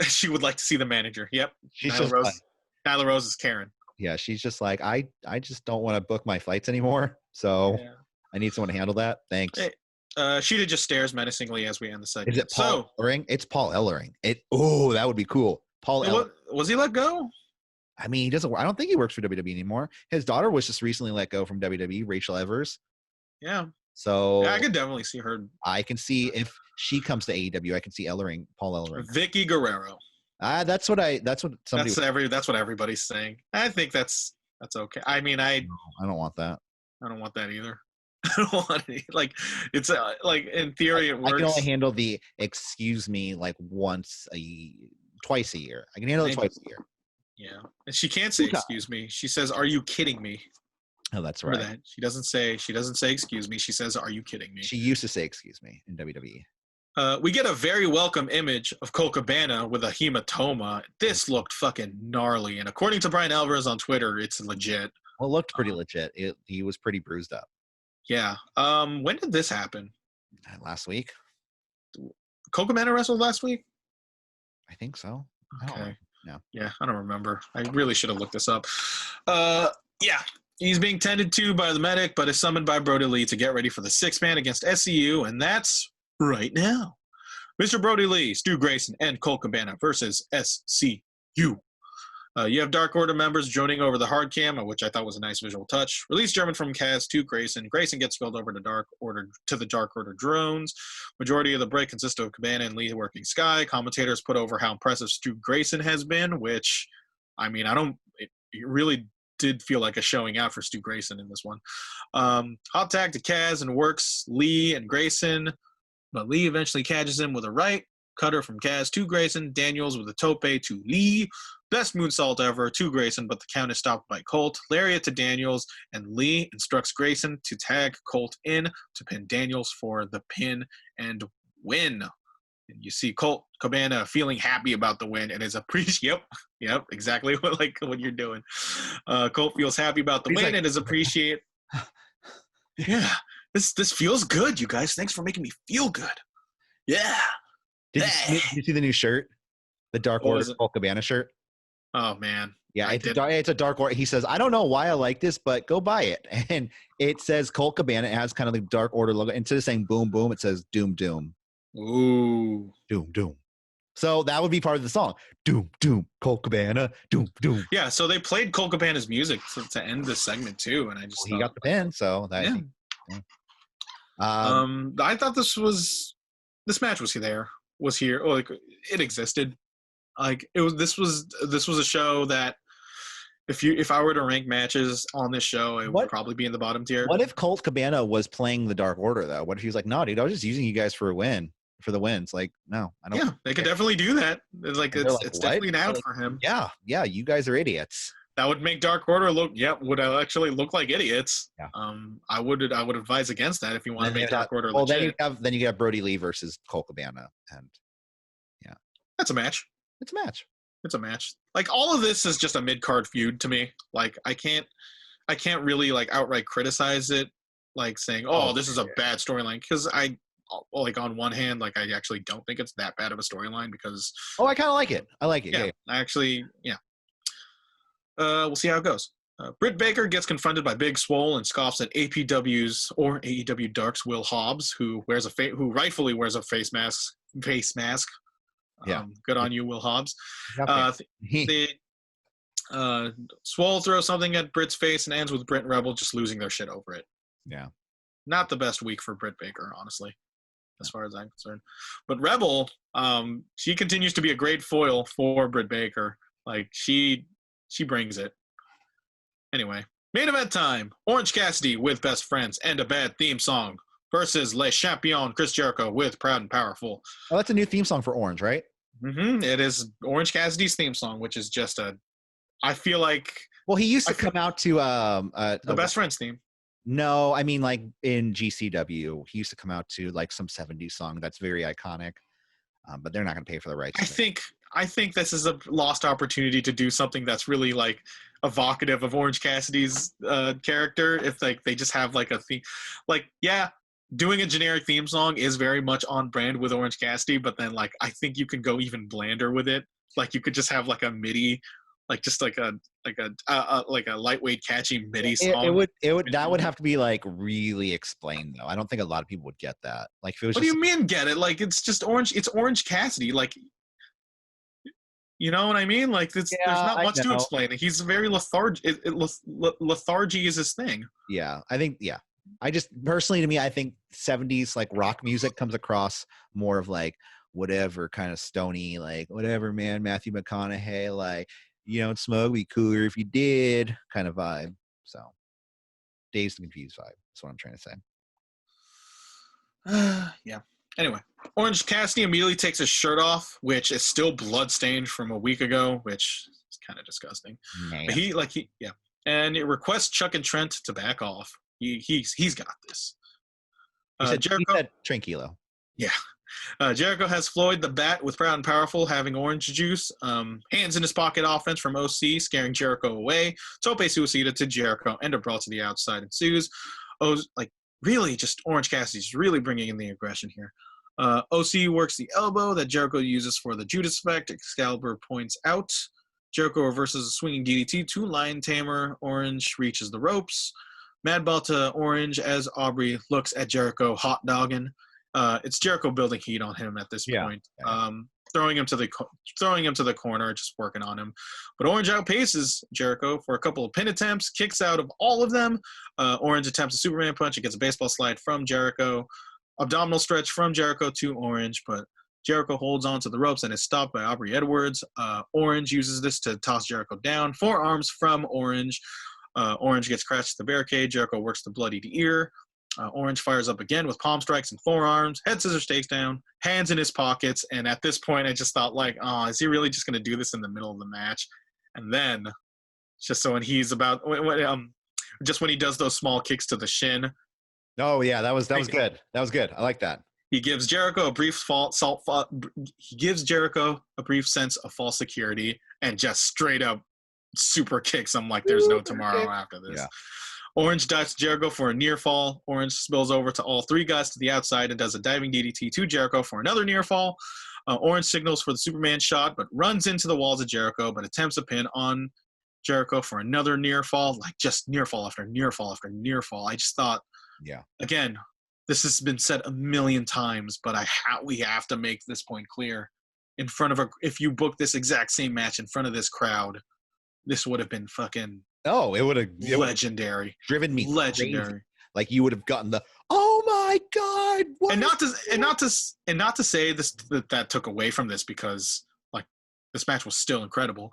S2: She would like to see the manager. Yep. Nyla Rose is Karen.
S1: Yeah, she's just like, I just don't want to book my flights anymore, so I need someone to handle that. Thanks.
S2: Hey, Sheeta just stares menacingly as we end the segment.
S1: Is it Paul Ellering? It's Paul Ellering. That would be cool.
S2: Was he let go?
S1: I mean, he doesn't. I don't think he works for WWE anymore. His daughter was just recently let go from WWE, Rachel Evers.
S2: Yeah.
S1: So
S2: I could definitely see her.
S1: I can see if she comes to AEW, I can see Paul Ellering.
S2: Vicky Guerrero.
S1: That's what
S2: everybody's saying. I think that's okay. I mean, I
S1: don't want that.
S2: I don't want that either. I don't want it. Like it's like in theory it works.
S1: I can only handle the excuse me like twice a year. I can handle it twice a year.
S2: Yeah, and she can't say excuse me. She says, "Are you kidding me?"
S1: Oh, that's right.
S2: That. She doesn't say excuse me. She says, "Are you kidding me?"
S1: She used to say excuse me in WWE.
S2: We get a very welcome image of Colt Cabana with a hematoma. This looked fucking gnarly, and according to Brian Alvarez on Twitter, it's legit.
S1: Well, it looked pretty legit. He was pretty bruised up.
S2: Yeah. When did this happen?
S1: Last week.
S2: Colt Cabana wrestled last week?
S1: I think so.
S2: Okay.
S1: No.
S2: Yeah, I don't remember. I really should have looked this up. Yeah. He's being tended to by the medic, but is summoned by Brody Lee to get ready for the 6-man against SCU, and that's right now. Mr. Brody Lee, Stu Grayson, and Colt Cabana versus SCU. You have Dark Order members droning over the hard cam, which I thought was a nice visual touch. Release German from Kaz to Grayson. Grayson gets spilled over to the Dark Order drones. Majority of the break consists of Cabana and Lee working Sky. Commentators put over how impressive Stu Grayson has been, which, I mean, it really did feel like a showing out for Stu Grayson in this one. Hot tag to Kaz and works Lee and Grayson, but Lee eventually catches him with a right cutter from Kaz to Grayson. Daniels with a tope to Lee. Best moonsault ever to Grayson, but the count is stopped by Colt. Lariat to Daniels, and Lee instructs Grayson to tag Colt in to pin Daniels for the pin and win. And you see Colt Cabana feeling happy about the win and is yep, exactly what you're doing. Colt feels happy about the win and is appreciate. Yeah, this feels good, you guys. Thanks for making me feel good. Yeah.
S1: Did you see the new shirt? The Dark Order Colt Cabana shirt?
S2: Oh, man.
S1: Yeah, it's a Dark Order. He says, I don't know why I like this, but go buy it. And it says Colt Cabana. It has kind of the Dark Order logo. Instead of saying boom, boom, it says doom, doom.
S2: Ooh.
S1: Doom, doom. So that would be part of the song. Doom, doom, Colt Cabana, doom, doom.
S2: Yeah, so they played Colt Cabana's music to end this segment, too. And I just
S1: he got the pin, so that.
S2: Yeah. I thought this match was here. Oh, like it existed. Like this was a show that if I were to rank matches on this show, it would probably be in the bottom tier.
S1: What if Colt Cabana was playing the Dark Order though? What if he was like, no, dude, I was just using you guys for a win for the wins. Like, no, I don't.
S2: Yeah, they could definitely do that. It's like
S1: And they're
S2: it's
S1: what?
S2: definitely an out
S1: Like,
S2: for him.
S1: yeah, you guys are idiots.
S2: That would make Dark Order would actually look like idiots.
S1: Yeah.
S2: I would advise against that if you want to
S1: Then
S2: make
S1: you'd
S2: Dark Order
S1: well,
S2: legit.
S1: then you have Brody Lee versus Colt Cabana, and
S2: That's a match.
S1: it's a match.
S2: It's a match. Like all of this is just a mid card feud to me. Like I can't really like outright criticize it, like saying, "Oh, this is a bad storyline," because I like on one hand, like I actually don't think it's that bad of a storyline because.
S1: Oh, I kind of like it. I like it.
S2: Yeah, I actually, yeah. We'll see how it goes. Britt Baker gets confronted by Big Swole and scoffs at APW's or AEW Dark's Will Hobbs, who rightfully wears a face mask.
S1: Yeah.
S2: Good on you, Will Hobbs.
S1: Exactly.
S2: Swole throws something at Britt's face and ends with Britt and Rebel just losing their shit over it.
S1: Yeah.
S2: Not the best week for Britt Baker, honestly, as far as I'm concerned. But Rebel, she continues to be a great foil for Britt Baker. Like she brings it. Anyway, main event time. Orange Cassidy with Best Friends and a bad theme song versus Le Champion Chris Jericho with Proud and Powerful.
S1: Oh, that's a new theme song for Orange, right?
S2: Mm-hmm. It is Orange Cassidy's theme song, which is just I feel like.
S1: Well, he used to come out to
S2: the Best Friends theme.
S1: No, I mean like in GCW, he used to come out to like some 70s song that's very iconic. But they're not going to pay for the rights.
S2: I think this is a lost opportunity to do something that's really like evocative of Orange Cassidy's character. If like they just have like a theme, like doing a generic theme song is very much on brand with Orange Cassidy. But then like I think you can go even blander with it. Like you could just have like a MIDI, like just like a lightweight catchy MIDI song.
S1: That would have to be like really explained though. I don't think a lot of people would get that. Like if it was.
S2: What do you mean get it? Like it's just Orange. It's Orange Cassidy. Like. You know what I mean? Like there's not much to explain. He's very lethargic. Lethargy is his thing.
S1: Yeah, I think. Yeah, I just personally, to me, I think 70s like rock music comes across more of like whatever kind of stony, like whatever, man. Matthew McConaughey, like you don't smoke, be cooler if you did, kind of vibe. So, Dazed and Confused vibe. That's what I'm trying to say.
S2: Yeah. Anyway, Orange Cassidy immediately takes his shirt off, which is still bloodstained from a week ago, which is kind of disgusting. But and it requests Chuck and Trent to back off. He's got this.
S1: Jericho said tranquilo.
S2: Yeah. Jericho has Floyd the Bat with Proud and Powerful having orange juice. Hands in his pocket offense from OC, scaring Jericho away. Tope Suicida to Jericho and a brawl to the outside ensues. Really, just Orange Cassidy's really bringing in the aggression here. OC works the elbow that Jericho uses for the Judas effect. Excalibur points out. Jericho reverses a swinging DDT to Lion Tamer. Orange reaches the ropes. Mad Ball to Orange as Aubrey looks at Jericho hot dogging. It's Jericho building heat on him at this point. Throwing him to the corner, just working on him. But Orange outpaces Jericho for a couple of pin attempts, kicks out of all of them. Orange attempts a Superman punch. It gets a baseball slide from Jericho. Abdominal stretch from Jericho to Orange, but Jericho holds on to the ropes and is stopped by Aubrey Edwards. Orange uses this to toss Jericho down. Forearms from Orange. Orange gets crashed to the barricade. Jericho works the bloodied ear. Orange fires up again with palm strikes and forearms. Head scissors takedown. Hands in his pockets. And at this point, I just thought, like, is he really just going to do this in the middle of the match? And then, just so when he's about, just when he does those small kicks to the shin.
S1: Oh yeah, that was good. That was good. I like that.
S2: He gives Jericho a brief sense of false security and just straight up super kicks him like there's no tomorrow after this.
S1: Yeah.
S2: Orange dives Jericho for a near fall. Orange spills over to all three guys to the outside and does a diving DDT to Jericho for another near fall. Orange signals for the Superman shot, but runs into the walls of Jericho, but attempts a pin on Jericho for another near fall, like just near fall after near fall after near fall. I just thought, again, this has been said a million times, but we have to make this point clear. In front of if you book this exact same match in front of this crowd, this would have been fucking.
S1: Oh, it would have
S2: legendary,
S1: driven me
S2: legendary.
S1: Crazy. Like you would have gotten the oh my god,
S2: and not to say this that took away from this because like this match was still incredible.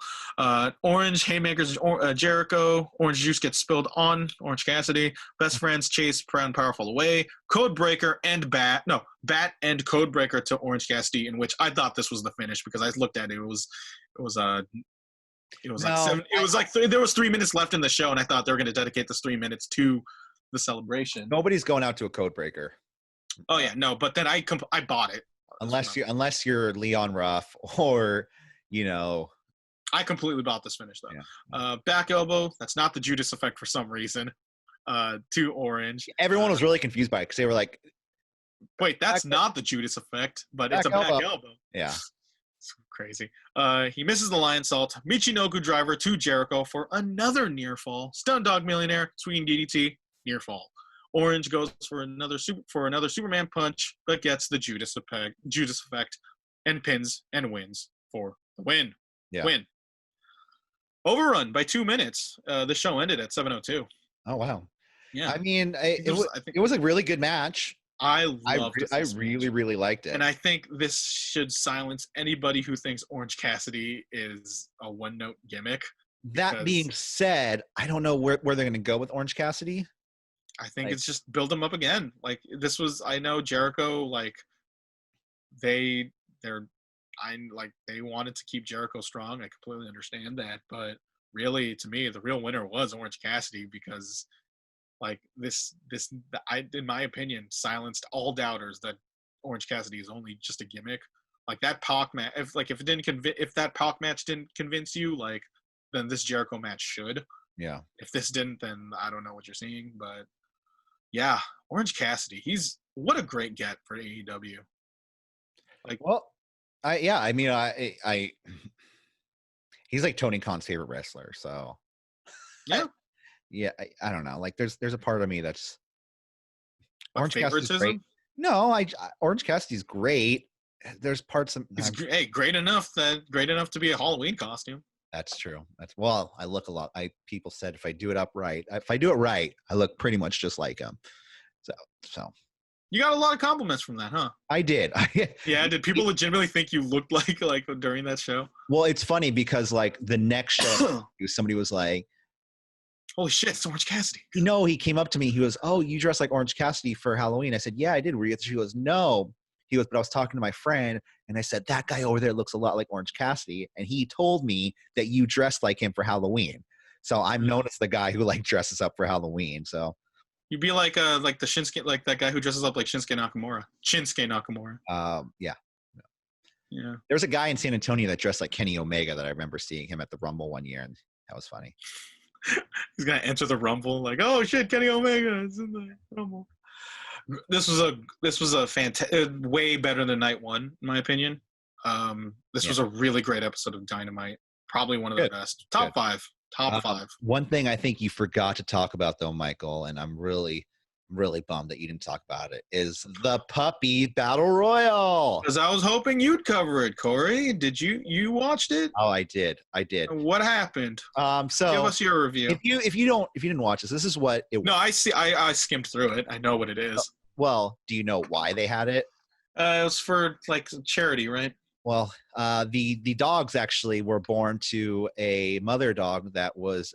S2: Orange haymakers, Jericho. Orange juice gets spilled on Orange Cassidy. Best friends chase Proud and Powerful away. Codebreaker and Bat and Codebreaker to Orange Cassidy, in which I thought this was the finish because I looked at it. It was there was 3 minutes left in the show, and I thought they were going to dedicate this 3 minutes to the celebration.
S1: Nobody's going out to a Codebreaker.
S2: Oh yeah, no, but then I bought it.
S1: Unless you're Leon Ruff or,
S2: I completely bought this finish though.
S1: Yeah.
S2: Back elbow. That's not the Judas effect for some reason. To Orange.
S1: Everyone was really confused by it because they were like,
S2: "Wait, that's not the Judas effect, but it's a back elbow."
S1: Yeah.
S2: It's crazy. He misses the lion salt. Michinoku driver to Jericho for another near fall. Stun dog millionaire. Swinging DDT. Near fall. Orange goes for another Superman punch, but gets the Judas effect, and pins and wins for the win.
S1: Yeah.
S2: Win. Overrun by 2 minutes. The show ended at 7:02.
S1: Oh wow.
S2: Yeah.
S1: I mean, it was a really good match.
S2: I
S1: really, really liked it.
S2: And I think this should silence anybody who thinks Orange Cassidy is a one-note gimmick.
S1: That being said, I don't know where they're going to go with Orange Cassidy.
S2: I think it's just build them up again. Like this was, I know Jericho, like they wanted to keep Jericho strong. I completely understand that, but really, to me, the real winner was Orange Cassidy because, like this, in my opinion, silenced all doubters that Orange Cassidy is only just a gimmick. Like that Pac match, if that Pac match didn't convince you, like then this Jericho match should.
S1: Yeah. If
S2: this didn't, then I don't know what you're seeing, but. Yeah, Orange Cassidy. What a great get for AEW.
S1: He's like Tony Khan's favorite wrestler. So,
S2: yeah,
S1: I don't know. Like, there's a part of me that's
S2: Orange Cassidy's great.
S1: No, Orange Cassidy's great. There's parts of
S2: great enough to be a Halloween costume.
S1: That's true. I look a lot. People said if I do it right, I look pretty much just like him. So
S2: you got a lot of compliments from that, huh?
S1: I did.
S2: Yeah. Did people legitimately think you looked like during that show?
S1: Well, it's funny because like the next show, somebody was like,
S2: "Holy shit, it's Orange Cassidy!"
S1: He came up to me. He goes, "Oh, you dressed like Orange Cassidy for Halloween?" I said, "Yeah, I did." She goes, "No." He goes, "But I was talking to my friend, and I said, that guy over there looks a lot like Orange Cassidy, and he told me that you dressed like him for Halloween. So I'm known as the guy who like dresses up for Halloween." So
S2: you'd be like the Shinsuke, like that guy who dresses up like Shinsuke Nakamura.
S1: Yeah.
S2: Yeah.
S1: There was a guy in San Antonio that dressed like Kenny Omega that I remember seeing him at the Rumble one year, and that was funny.
S2: He's gonna enter the Rumble like, "Oh shit, Kenny Omega is in the Rumble." This was a fantastic, way better than night one, in my opinion. This was a really great episode of Dynamite. Probably one of the best. Top five.
S1: One thing I think you forgot to talk about, though, Michael, and I'm really, really bummed that you didn't talk about it, is the Puppy Battle Royale.
S2: Because I was hoping you'd cover it, Corey. Did you watched it?
S1: Oh, I did.
S2: What happened?
S1: So
S2: give us your review.
S1: If you didn't watch this is what it was.
S2: No, I see. I skimmed through it. I know what it is.
S1: Well, do you know why they had it?
S2: It was for like charity, right?
S1: Well, the dogs actually were born to a mother dog that was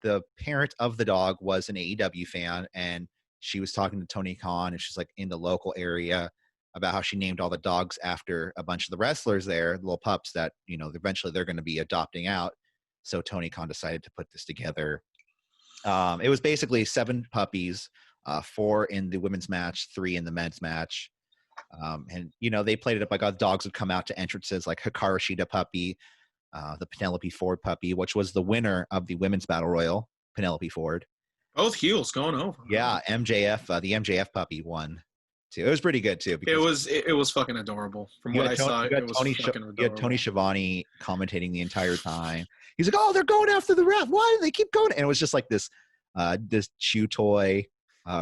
S1: the parent of the dog was an AEW fan, and she was talking to Tony Khan, and she's like in the local area about how she named all the dogs after a bunch of the wrestlers there, the little pups that eventually they're going to be adopting out. So Tony Khan decided to put this together. It was basically 7 puppies, 4 in the women's match, 3 in the men's match. And they played it up like dogs would come out to entrances like Hikaru Shida puppy, the Penelope Ford puppy, which was the winner of the women's battle royal, Penelope Ford.
S2: Both heels going over.
S1: Yeah, MJF, the MJF puppy won too. It was pretty good too.
S2: It was fucking adorable. From what I saw, it was fucking adorable.
S1: You had Tony Schiavone commentating the entire time. He's like, "Oh, they're going after the ref. Why do they keep going?" And it was just like this chew toy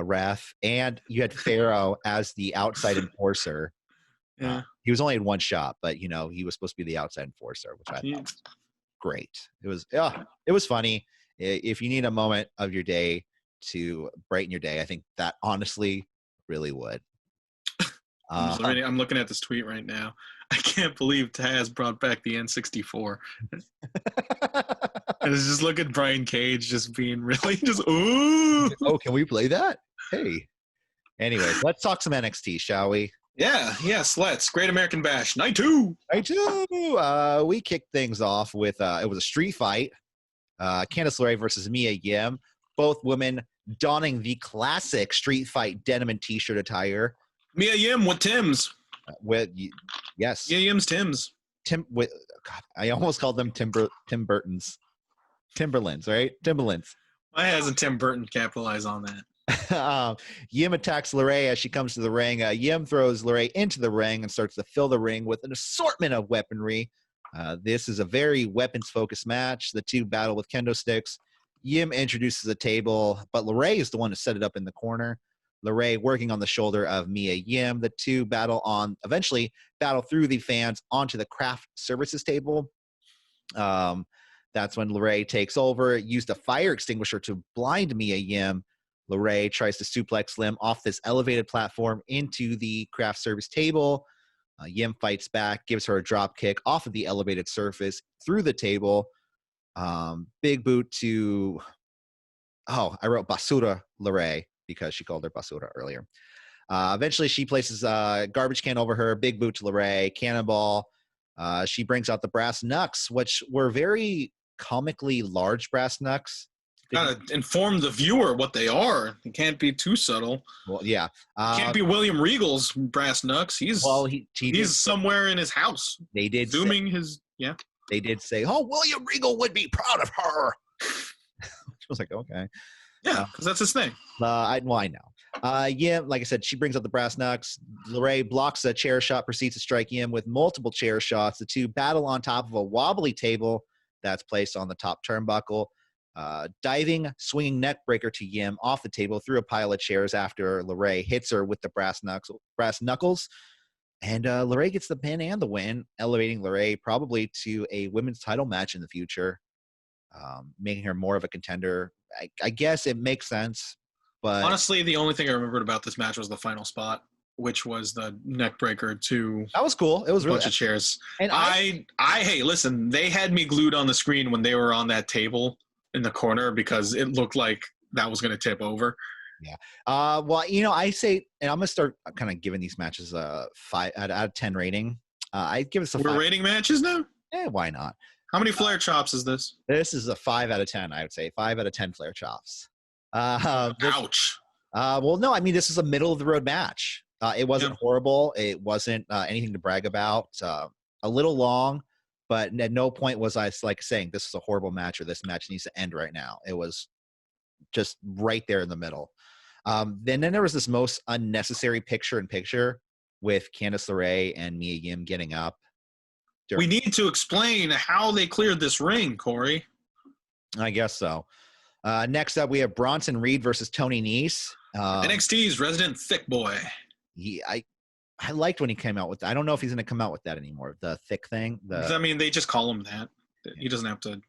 S1: ref, and you had Pharaoh as the outside enforcer.
S2: Yeah,
S1: he was only in one shot, but he was supposed to be the outside enforcer, which I thought was great. It was funny. If you need a moment of your day to brighten your day, I think that honestly really would.
S2: I'm looking at this tweet right now. I can't believe Taz brought back the N64. And it's just look at Brian Cage just being really just ooh.
S1: Oh, can we play that? Hey. Anyways, let's talk some NXT, shall we?
S2: Yeah, yes, let's. Great American Bash, night 2.
S1: I do. We kicked things off with it was a street fight. Candice LeRae versus Mia Yim. Both women donning the classic street fight denim and t-shirt attire.
S2: Mia Yim with Tim's.
S1: Yes.
S2: Mia Yim's Tim's.
S1: God, I almost called them Tim Burton's. Timberlands, right? Timberlands.
S2: Why hasn't Tim Burton capitalized on that?
S1: Yim attacks LeRae as she comes to the ring. Yim throws LeRae into the ring and starts to fill the ring with an assortment of weaponry. This is a very weapons-focused match. The two battle with kendo sticks. Yim introduces a table, but LeRae is the one to set it up in the corner. LeRae working on the shoulder of Mia Yim. The two eventually battle through the fans onto the craft services table. That's when LeRae takes over, used a fire extinguisher to blind Mia Yim. LeRae tries to suplex Lim off this elevated platform into the craft service table. Yim fights back, gives her a drop kick off of the elevated surface through the table. Big boot to, I wrote Basura LeRae because she called her Basura earlier. Eventually, she places a garbage can over her, big boot to LeRae, cannonball. She brings out the brass knucks, which were very comically large brass knucks.
S2: Gotta inform the viewer what they are. It can't be too subtle.
S1: Well, yeah.
S2: Can't be William Regal's brass knucks. He's somewhere in his house.
S1: They did
S2: zooming his
S1: They did say, "Oh, William Regal would be proud of her." I was like, okay.
S2: Yeah, because that's his thing.
S1: I know. Yim, like I said, she brings up the brass knucks. LeRae blocks a chair shot, proceeds to strike Yim with multiple chair shots. The two battle on top of a wobbly table that's placed on the top turnbuckle. Diving, swinging neck breaker to Yim off the table through a pile of chairs after LeRae hits her with the brass knuckles. And LeRae gets the pin and the win, elevating LeRae probably to a women's title match in the future, making her more of a contender. I guess it makes sense. But
S2: honestly, the only thing I remembered about this match was the final spot, which was the neck breaker to
S1: that was cool. It was really
S2: a bunch of chairs.
S1: And
S2: hey, listen, they had me glued on the screen when they were on that table in the corner because it looked like that was going to tip over.
S1: Yeah. Well, I say, and I'm going to start kind of giving these matches a 5 out of 10 rating. I give us a 5.
S2: We're rating matches now?
S1: Why not?
S2: How many flare chops is this?
S1: This is a 5 out of 10, I would say. 5 out of 10 flare chops.
S2: Ouch.
S1: Well, no, I mean, this is a middle of the road match. It wasn't horrible. It wasn't anything to brag about. A little long, but at no point was I like saying this is a horrible match or this match needs to end right now. It was just right there in the middle. Then there was this most unnecessary picture-in-picture with Candice LeRae and Mia Yim getting up.
S2: We need to explain how they cleared this ring, Corey.
S1: I guess so. Next up, we have Bronson Reed versus Tony Nese.
S2: NXT's resident thick boy.
S1: I liked when he came out with that. I don't know if he's going to come out with that anymore. The thick thing.
S2: I mean, they just call him that. He doesn't have to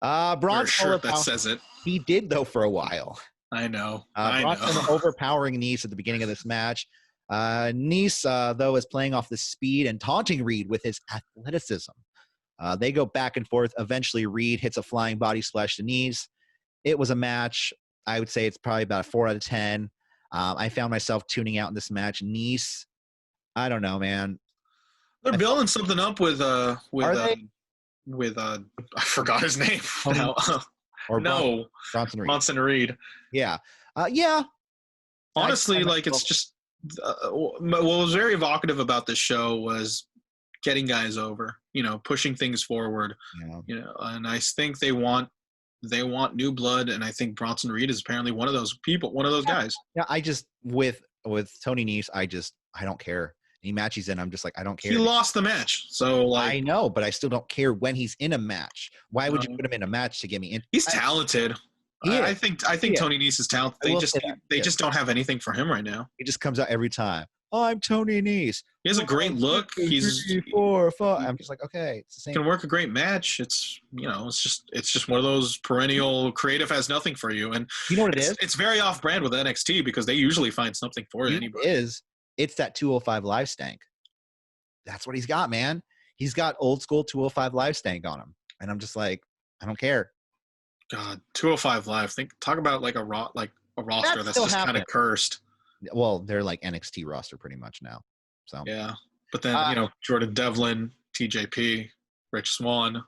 S1: Bronson
S2: wear a shirt that says it.
S1: He did, though, for a while.
S2: I know.
S1: Bronson overpowering Nese at the beginning of this match. Nese, though, is playing off the speed and taunting Reed with his athleticism. They go back and forth. Eventually, Reed hits a flying body splash to Nese. It was a match. I would say it's probably about a 4 out of 10. I found myself tuning out in this match. Nese, I don't know, man.
S2: They're building something up with I forgot his name. Bronson Reed.
S1: Yeah.
S2: Honestly, it's just what was very evocative about this show was getting guys over, pushing things forward, and I think they want new blood, and I think Bronson Reed is apparently one of those people, one of those guys.
S1: Yeah, I just with Tony Nese, I don't care. Any match he's in, I'm just like, I don't care.
S2: He lost the match, so
S1: I know, but I still don't care when he's in a match. Why would you put him in a match to get me in?
S2: He's talented. I think Tony Nese is talented. They just don't have anything for him right now.
S1: He just comes out every time. I'm Tony Nese.
S2: He has a great look. He's
S1: 3, 4, 5. I'm just like, okay, it's the same.
S2: Can work a great match. It's it's just one of those perennial creative has nothing for you. And
S1: you know what it is?
S2: It's very off brand with NXT because they usually find something for anybody.
S1: It's that 205 live stank. that's what he's got, man. He's got old school 205 Live stank on him. And I'm just like, I don't care.
S2: God, 205 Live. Talk about like a roster that's
S1: still
S2: just kind
S1: happening.
S2: of cursed.
S1: Well, they're like NXT roster pretty much now. So
S2: Yeah. But then, Jordan Devlin, TJP, Rich Swann,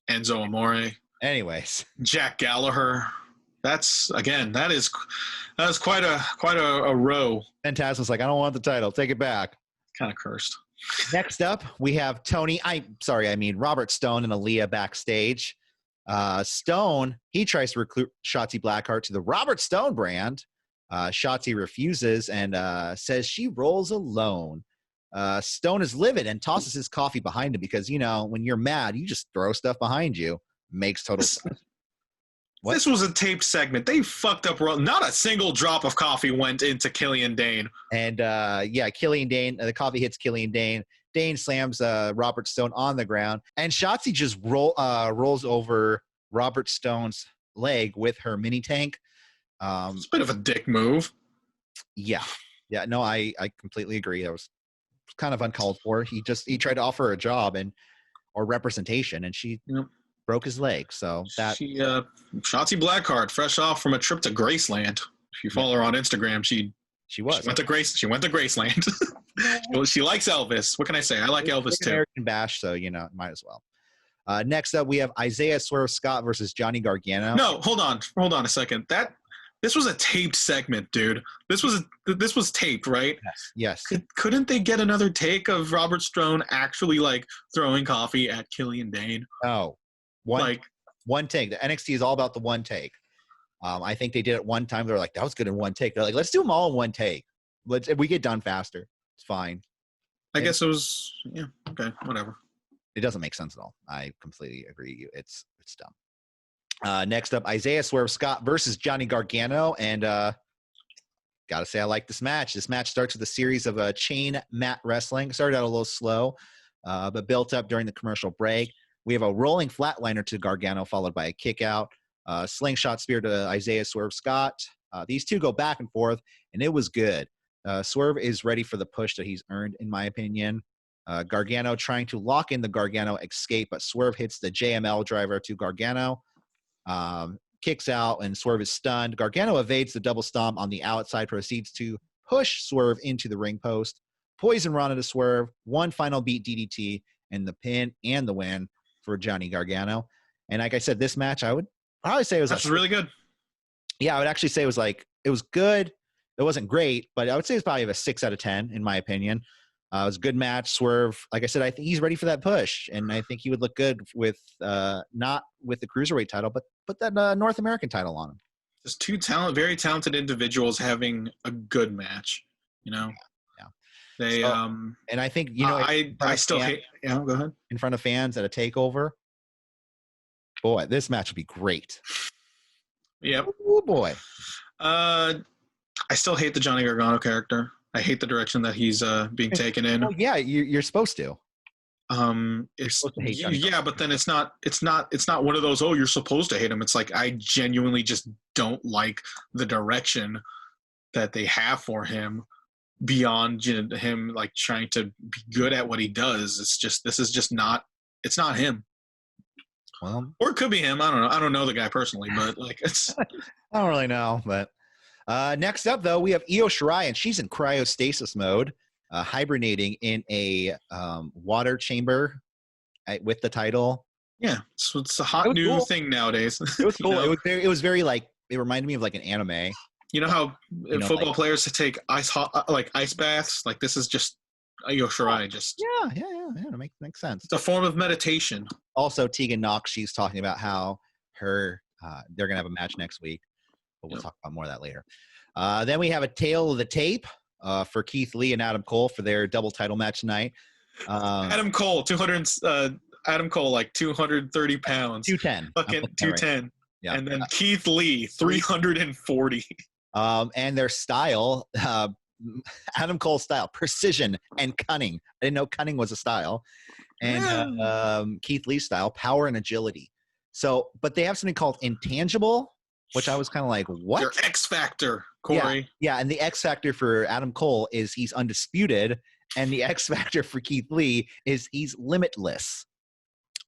S2: Enzo Amore,
S1: anyways,
S2: Jack Gallagher. That is quite a row.
S1: Phantasma's like, I don't want the title. Take it back.
S2: Kind of cursed.
S1: Next up, we have Robert Stone and Aaliyah backstage. Stone, he tries to recruit Shotzi Blackheart to the Robert Stone brand. Shotzi refuses and says she rolls alone. Stone is livid and tosses his coffee behind him because, when you're mad, you just throw stuff behind you. Makes total sense.
S2: This was a taped segment. They fucked up. Not a single drop of coffee went into Killian Dane.
S1: And, Killian Dane, the coffee hits Killian Dane. Dane slams Robert Stone on the ground. And Shotzi just rolls over Robert Stone's leg with her mini tank.
S2: It's a bit of a dick move.
S1: Yeah. Yeah, no, I completely agree. That was kind of uncalled for. He tried to offer her a job or representation, and she broke his leg. So
S2: Shotzi Blackheart, fresh off from a trip to Graceland. If you follow her on Instagram, she went to Graceland. She likes Elvis. What can I say? I like Elvis too.
S1: American Bash, so might as well. Next up, we have Isaiah Swerve Scott versus Johnny Gargano.
S2: No, hold on a second. This was a taped segment, dude. This was taped, right?
S1: Yes.
S2: Couldn't they get another take of Robert Stone actually throwing coffee at Killian Dane?
S1: No. One take. The NXT is all about the one take. I think they did it one time. They're like, that was good in one take. They're like, let's do them all in one take. We get done faster. It's fine.
S2: I guess it was, okay, whatever.
S1: It doesn't make sense at all. I completely agree with you. It's dumb. Next up, Isaiah Swerve Scott versus Johnny Gargano. And gotta say, I like this match. This match starts with a series of chain mat wrestling. Started out a little slow, but built up during the commercial break. We have a rolling flatliner to Gargano, followed by a kick out. Slingshot spear to Isaiah Swerve Scott. These two go back and forth, and it was good. Swerve is ready for the push that he's earned, in my opinion. Gargano trying to lock in the Gargano escape, but Swerve hits the JML driver to Gargano. Kicks out, and Swerve is stunned. Gargano evades the double stomp on the outside, proceeds to push Swerve into the ring post. Poison Rana to Swerve. One final beat DDT, and the pin and the win for Johnny Gargano. And like I said, this match, I would probably say it was
S2: really good.
S1: Yeah, I would actually say it was good. It wasn't great, but I would say it's probably a 6 out of 10 in my opinion. It was a good match. Swerve, like I said, I think he's ready for that push, and I think he would look good with not with the cruiserweight title, but put that North American title on him.
S2: Just two very talented individuals having a good match.
S1: Yeah.
S2: They
S1: and I think
S2: I still hate. Yeah, go ahead.
S1: In front of fans at a takeover. Boy, this match would be great.
S2: Yep.
S1: Oh boy.
S2: I still hate the Johnny Gargano character. I hate the direction that he's being taken in.
S1: Well, yeah, you're supposed to.
S2: It's
S1: supposed to hate Johnny Gargano.
S2: but then it's not one of those, oh, you're supposed to hate him. It's like I genuinely just don't like the direction that they have for him beyond him trying to be good at what he does. It's not him.
S1: Well,
S2: or it could be him. I don't know. I don't know the guy personally, but it's
S1: I don't really know, but next up, though, we have Io Shirai, and she's in cryostasis mode, hibernating in a water chamber with the title.
S2: Yeah, so it's a hot new
S1: cool.
S2: thing nowadays.
S1: It was cool. It was very it reminded me of an anime.
S2: You know how football players take ice baths? This is just Io Shirai.
S1: Yeah. It makes sense.
S2: It's a form of meditation.
S1: Also, Tegan Nox, she's talking about how they're gonna have a match next week. But we'll talk about more of that later. Then we have a tale of the tape for Keith Lee and Adam Cole for their double title match tonight.
S2: Adam Cole, 230 pounds.
S1: 210.
S2: Fucking 210.
S1: Right. Yeah.
S2: And then Keith Lee, 340.
S1: And their style, Adam Cole's style, precision and cunning. I didn't know cunning was a style. And Keith Lee's style, power and agility. So, but they have something called intangible. which I was kind of like, what?
S2: Your X Factor, Corey.
S1: Yeah, and the X Factor for Adam Cole is he's undisputed, and the X Factor for Keith Lee is he's limitless.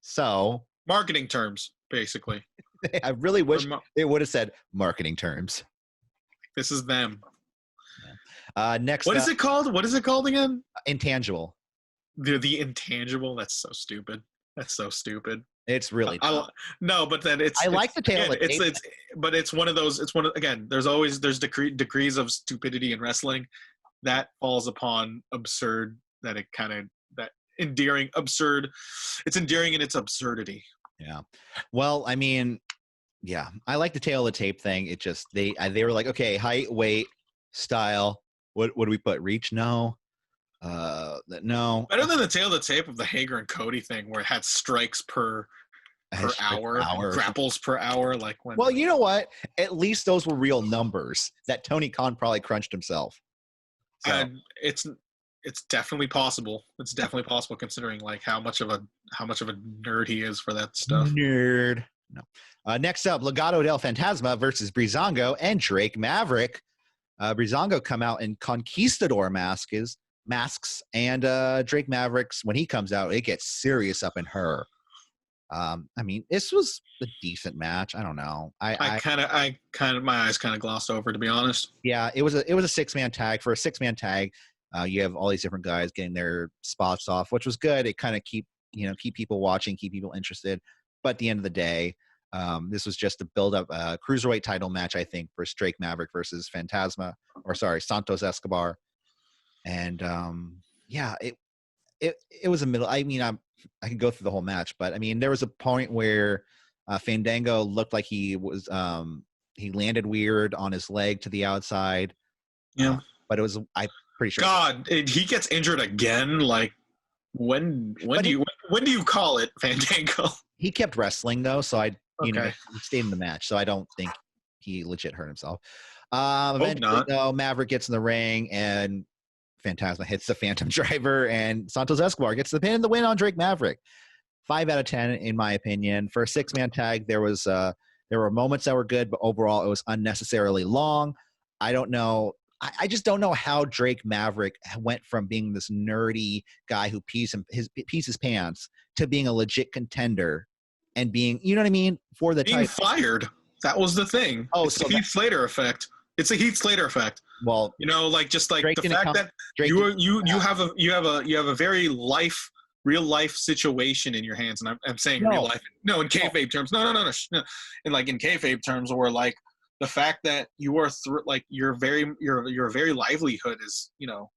S1: So
S2: Marketing terms, basically.
S1: I really wish they would have said marketing terms.
S2: This is them.
S1: Next,
S2: what is it called? What is it called again?
S1: Intangible.
S2: The intangible. That's so stupid.
S1: It's really
S2: no, but then it's.
S1: I like the tail.
S2: But it's one of those. It's one of again. There's degrees of stupidity in wrestling that falls upon absurd. That endearing absurd. It's endearing in its absurdity.
S1: Yeah. Well, I mean, yeah, I like the tail of the tape thing. It just they were like, okay, height, weight, style. What do we put? Reach? No. No.
S2: Better than the tail of the tape of the Hager and Cody thing, where it had strikes per hour. Grapples per hour. Like when.
S1: Well, you know what? At least those were real numbers that Tony Khan probably crunched himself. So.
S2: It's definitely possible. It's definitely possible considering like how much of a nerd he is for that stuff.
S1: Nerd. No. Next up, Legado del Fantasma versus Breezango and Drake Maverick. Breezango come out in conquistador masks, and Drake Maverick's when he comes out, it gets serious up in her. I mean, this was a decent match. I don't know. I
S2: kind of my eyes kind of glossed over, to be honest.
S1: Yeah, it was a 6-man tag. For a 6-man tag, you have all these different guys getting their spots off, which was good. It kind of keep people watching, keep people interested. But at the end of the day, this was just to build up a cruiserweight title match, I think, for Drake Maverick versus Santos Escobar. And yeah, it was a middle. I mean, I can go through the whole match, but I mean, there was a point where Fandango looked like he was he landed weird on his leg to the outside.
S2: Yeah,
S1: but it was pretty sure.
S2: God, he gets injured again. Like when do you call it, Fandango?
S1: He kept wrestling though, so he stayed in the match. So I don't think he legit hurt himself. Eventually, though, Maverick gets in the ring and Phantasma hits the Phantom Driver, and Santos Escobar gets the pin and the win on Drake Maverick. 5 out of 10, in my opinion. For a 6-man tag, there were moments that were good, but overall, it was unnecessarily long. I don't know. I just don't know how Drake Maverick went from being this nerdy guy who pees his pants to being a legit contender and being, you know what I mean, for the
S2: being
S1: title.
S2: Fired. That was the thing.
S1: Oh,
S2: it's the Heath Slater effect. It's a Heath Slater effect.
S1: Well,
S2: you know, like just like
S1: Drake
S2: the fact that you have a very real life situation in your hands, and I'm saying real life. No, in kayfabe terms. No. In like in kayfabe terms, or like the fact that you are your very livelihood is, you know,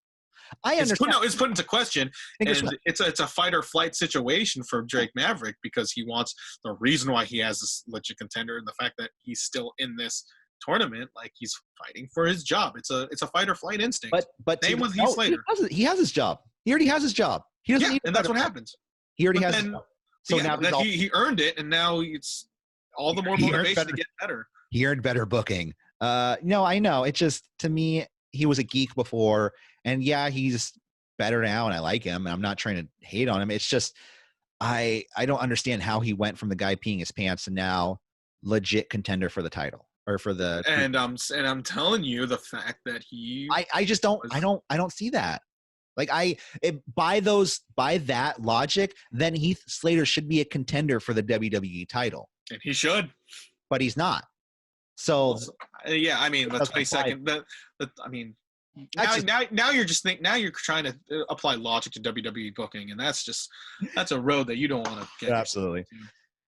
S1: I understand.
S2: It's put into question, and it's a fight or flight situation for Drake Maverick because he wants the reason why he has this legit contender, and the fact that he's still in this tournament, like he's fighting for his job. It's a fight or flight instinct.
S1: But
S2: same with Heath Slater.
S1: He has his job. He already has his job. He doesn't need
S2: and that's what happens.
S1: He already has his job. So now
S2: he earned it, and now it's all the more motivation to get better.
S1: He earned better booking. No, I know. It's just, to me, he was a geek before, and yeah, he's better now, and I like him, and I'm not trying to hate on him. It's just I don't understand how he went from the guy peeing his pants to now legit contender for the title or for the.
S2: And I'm telling you, the fact that
S1: I just don't I don't see that. Like by that logic, then Heath Slater should be a contender for the WWE title,
S2: and he should,
S1: but he's not. So
S2: yeah, I mean, the 22nd. I mean, now you're trying to apply logic to WWE booking, and that's a road that you don't want to get.
S1: Absolutely.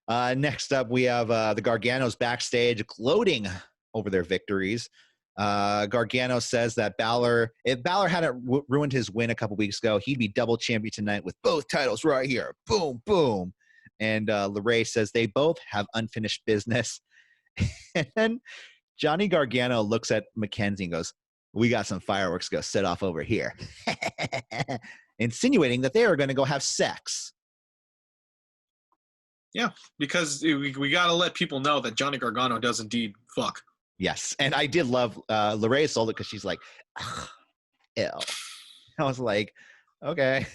S1: Next up, we have the Garganos backstage gloating over their victories. Gargano says that if Balor hadn't ruined his win a couple weeks ago, he'd be double champion tonight with both titles right here. Boom, boom. And LeRae says they both have unfinished business. And Johnny Gargano looks at Mackenzie and goes, "We got some fireworks to go set off over here," insinuating that they are going to go have sex.
S2: Yeah, because we got to let people know that Johnny Gargano does indeed fuck.
S1: Yes, and I did love LeRae sold it because she's like, ew. I was like, okay, I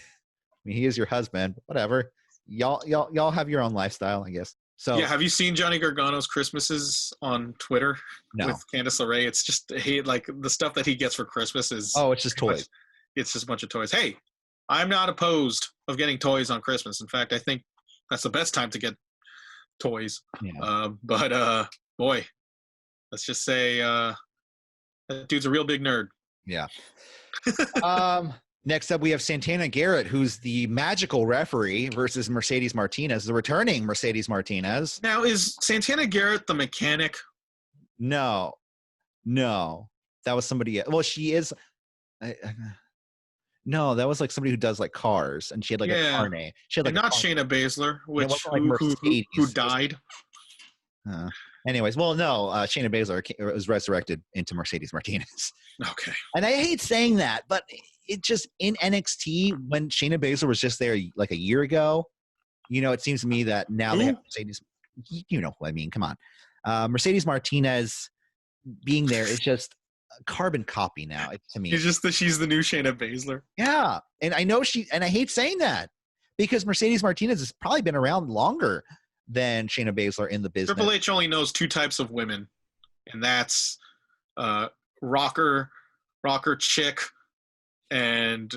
S1: mean, he is your husband, whatever. Y'all have your own lifestyle, I guess. So
S2: Yeah, have you seen Johnny Gargano's Christmases on Twitter
S1: no.
S2: with Candice LeRae? It's just like the stuff that he gets for Christmas is
S1: It's just toys.
S2: It's just a bunch of toys. Hey, I'm not opposed of getting toys on Christmas. In fact, I think that's the best time to get toys.
S1: Yeah.
S2: But boy, let's just say that dude's a real big nerd.
S1: Yeah. Next up, we have Santana Garrett, who's the magical referee, versus Mercedes Martinez, the returning Mercedes Martinez.
S2: Now, is Santana Garrett the mechanic?
S1: No, that was somebody. Well, she is. No, that was like somebody who does like cars, and she had like a car name. She had like
S2: and not Shayna Baszler, which
S1: like
S2: who died.
S1: Anyways, well, no, Shayna Baszler was resurrected into Mercedes Martinez.
S2: Okay.
S1: And I hate saying that, but it just in NXT when Shayna Baszler was just there like a year ago, it seems to me that now they have Mercedes. You know what I mean? Come on, Mercedes Martinez being there is just a carbon copy now. To me,
S2: she's the new Shayna Baszler.
S1: Yeah, and I know and I hate saying that because Mercedes Martinez has probably been around longer than Shayna Baszler in the business.
S2: Triple H only knows two types of women, and that's rocker chick and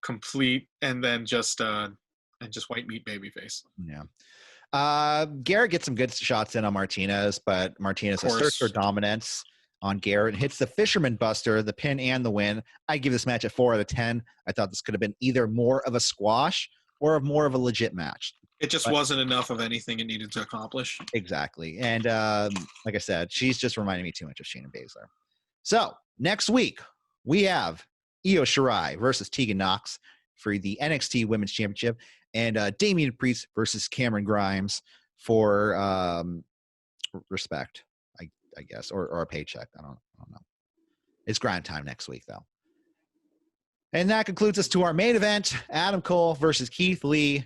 S2: complete, and then just white meat babyface.
S1: Yeah. Garrett gets some good shots in on Martinez, but Martinez asserts her dominance on Garrett, hits the Fisherman Buster, the pin and the win. I give this match a 4 out of 10. I thought this could have been either more of a squash or more of a legit match.
S2: It just wasn't enough of anything it needed to accomplish.
S1: Exactly. And like I said, she's just reminding me too much of Shayna Baszler. So next week, we have Io Shirai versus Tegan Nox for the NXT Women's Championship, and Damian Priest versus Cameron Grimes for respect, I guess, or a paycheck. I don't know. It's grind time next week, though. And that concludes us to our main event, Adam Cole versus Keith Lee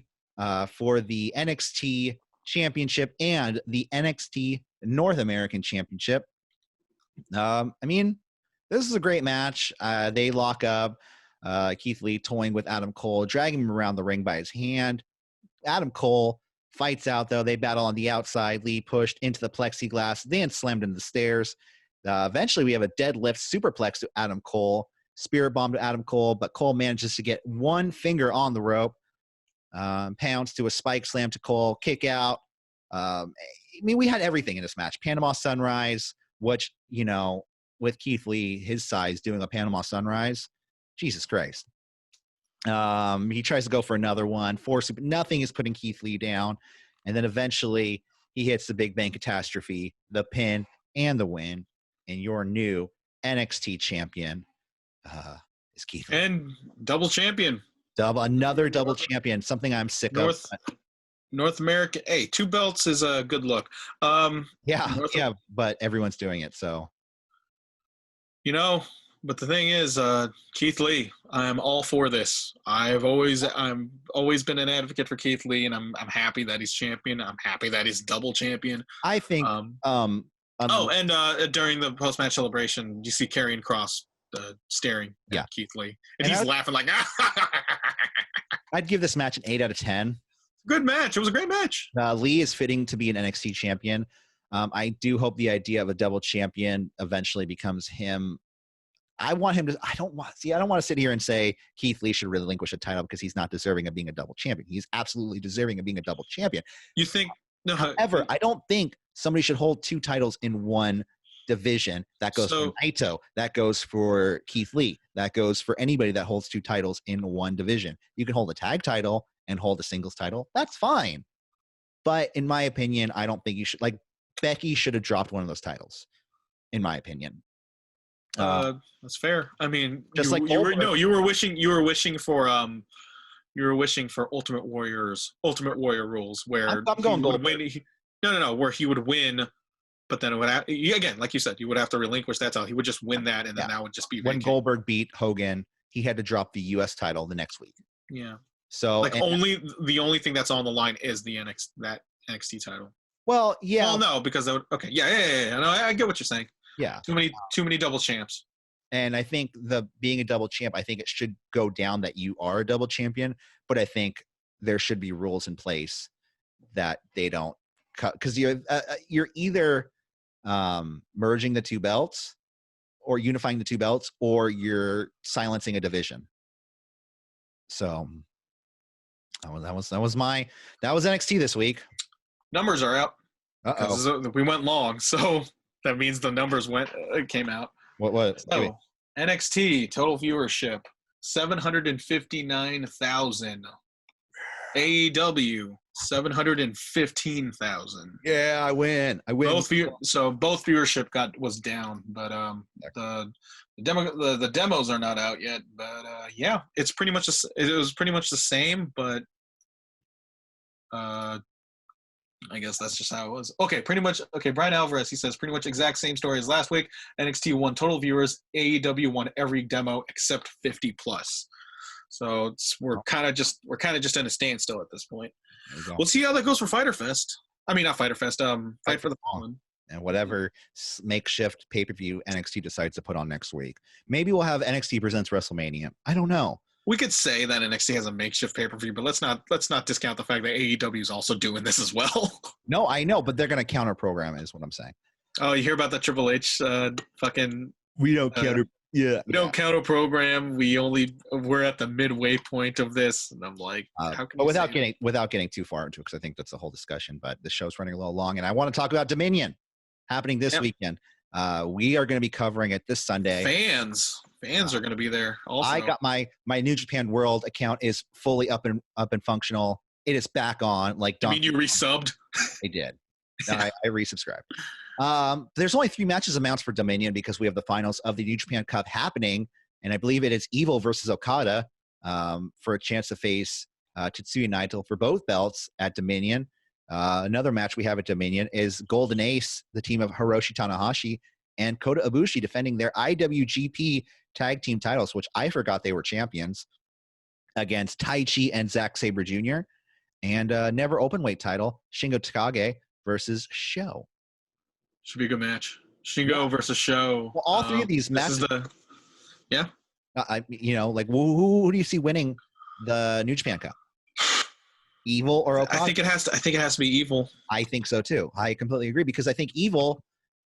S1: for the NXT Championship and the NXT North American Championship. I mean, this is a great match. They lock up. Keith Lee toying with Adam Cole, dragging him around the ring by his hand. Adam Cole fights out, though. They battle on the outside. Lee pushed into the plexiglass, then slammed into the stairs. Eventually, we have a deadlift superplex to Adam Cole, spirit bomb to Adam Cole, but Cole manages to get one finger on the rope. Pounds to a spike slam to Cole, kick out. I mean, we had everything in this match. Panama Sunrise, which, with Keith Lee, his size, doing a Panama Sunrise, Jesus Christ. He tries to go for another one. Nothing is putting Keith Lee down. And then eventually he hits the Big Bang Catastrophe, the pin, and the win. And your new NXT champion is Keith Lee.
S2: And double champion.
S1: Another double champion, something I'm sick of.
S2: North America. Hey, 2 belts is a good look.
S1: Yeah, but everyone's doing it, so.
S2: But the thing is, Keith Lee, I'm all for this. I'm always been an advocate for Keith Lee, and I'm happy that he's champion. I'm happy that he's double champion.
S1: I think.
S2: During the post-match celebration, you see Karrion Kross staring at Keith Lee, and he's laughing like.
S1: I'd give this match an 8 out of 10.
S2: Good match. It was a great match.
S1: Lee is fitting to be an NXT champion. I do hope the idea of a double champion eventually becomes him. I want him to. I don't want to sit here and say Keith Lee should relinquish a title because he's not deserving of being a double champion. He's absolutely deserving of being a double champion.
S2: You think? No.
S1: However, I don't think somebody should hold 2 titles in one division. That goes for Naito. That goes for Keith Lee. That goes for anybody that holds 2 titles in one division. You can hold a tag title and hold a singles title. That's fine. But in my opinion, I don't think you should. Like, Becky should have dropped one of those titles, in my opinion.
S2: That's fair. I mean,
S1: just
S2: you were wishing for Ultimate Warrior rules where
S1: I'm going
S2: win. No, where he would win, but then it would again, like you said, you would have to relinquish that title. He would just win that, and then that would just be
S1: when Goldberg beat Hogan. He had to drop the U.S. title the next week.
S2: Yeah.
S1: So
S2: the only thing that's on the line is the NXT title.
S1: Well, yeah.
S2: Well, no, because that would, okay, yeah. No, I get what you're saying.
S1: Yeah.
S2: Too many double champs.
S1: And I think being a double champ, I think it should go down that you are a double champion, but I think there should be rules in place that they don't cut, because you're either merging the two belts or unifying the two belts, or you're silencing a division. So that was NXT this week.
S2: Numbers are out.
S1: Uh-oh.
S2: We went long, so that means the numbers came out.
S1: What?
S2: So, NXT total viewership 759,000. AEW 715,000.
S1: Yeah, I win.
S2: Both viewership was down, but the demos are not out yet. But yeah, it was pretty much the same, but I guess that's just how it was. Okay, pretty much. Okay, Brian Alvarez, he says pretty much exact same story as last week. NXT won total viewers. AEW won every demo except 50 plus. So we're kind of just in a standstill at this point. We'll see how that goes for Fyter Fest. I mean, not Fyter Fest. Fight for the Fallen.
S1: And whatever makeshift pay-per-view NXT decides to put on next week. Maybe we'll have NXT presents WrestleMania. I don't know.
S2: We could say that NXT has a makeshift pay-per-view, but let's not discount the fact that AEW is also doing this as well.
S1: No, I know, but they're going to counter program is what I'm saying.
S2: Oh, you hear about the Triple H fucking?
S1: We don't counter. Yeah,
S2: we don't counter program. We're at the midway point of this, and I'm like, how can?
S1: But without getting too far into it, because I think that's a whole discussion. But the show's running a little long, and I want to talk about Dominion happening this weekend. We are going to be covering it this Sunday.
S2: Fans are going to be there. Also,
S1: I got my New Japan World account is fully up and functional. It is back on. Like,
S2: you mean you resubbed?
S1: I did. I resubscribed. There's only 3 matches announced for Dominion because we have the finals of the New Japan Cup happening, and I believe it is Evil versus Okada for a chance to face Tetsuya Naito for both belts at Dominion. Another match we have at Dominion is Golden Ace, the team of Hiroshi Tanahashi and Kota Ibushi, defending their IWGP tag team titles, which I forgot they were champions, against Taichi and Zack Sabre Jr. And never openweight title, Shingo Takagi versus Sho.
S2: Should be a good match. Shingo versus Sho.
S1: Well, all 3 of these matches. Who do you see winning the New Japan Cup? Evil or Okada?
S2: I think it has to be Evil.
S1: I think so too. I completely agree because I think Evil,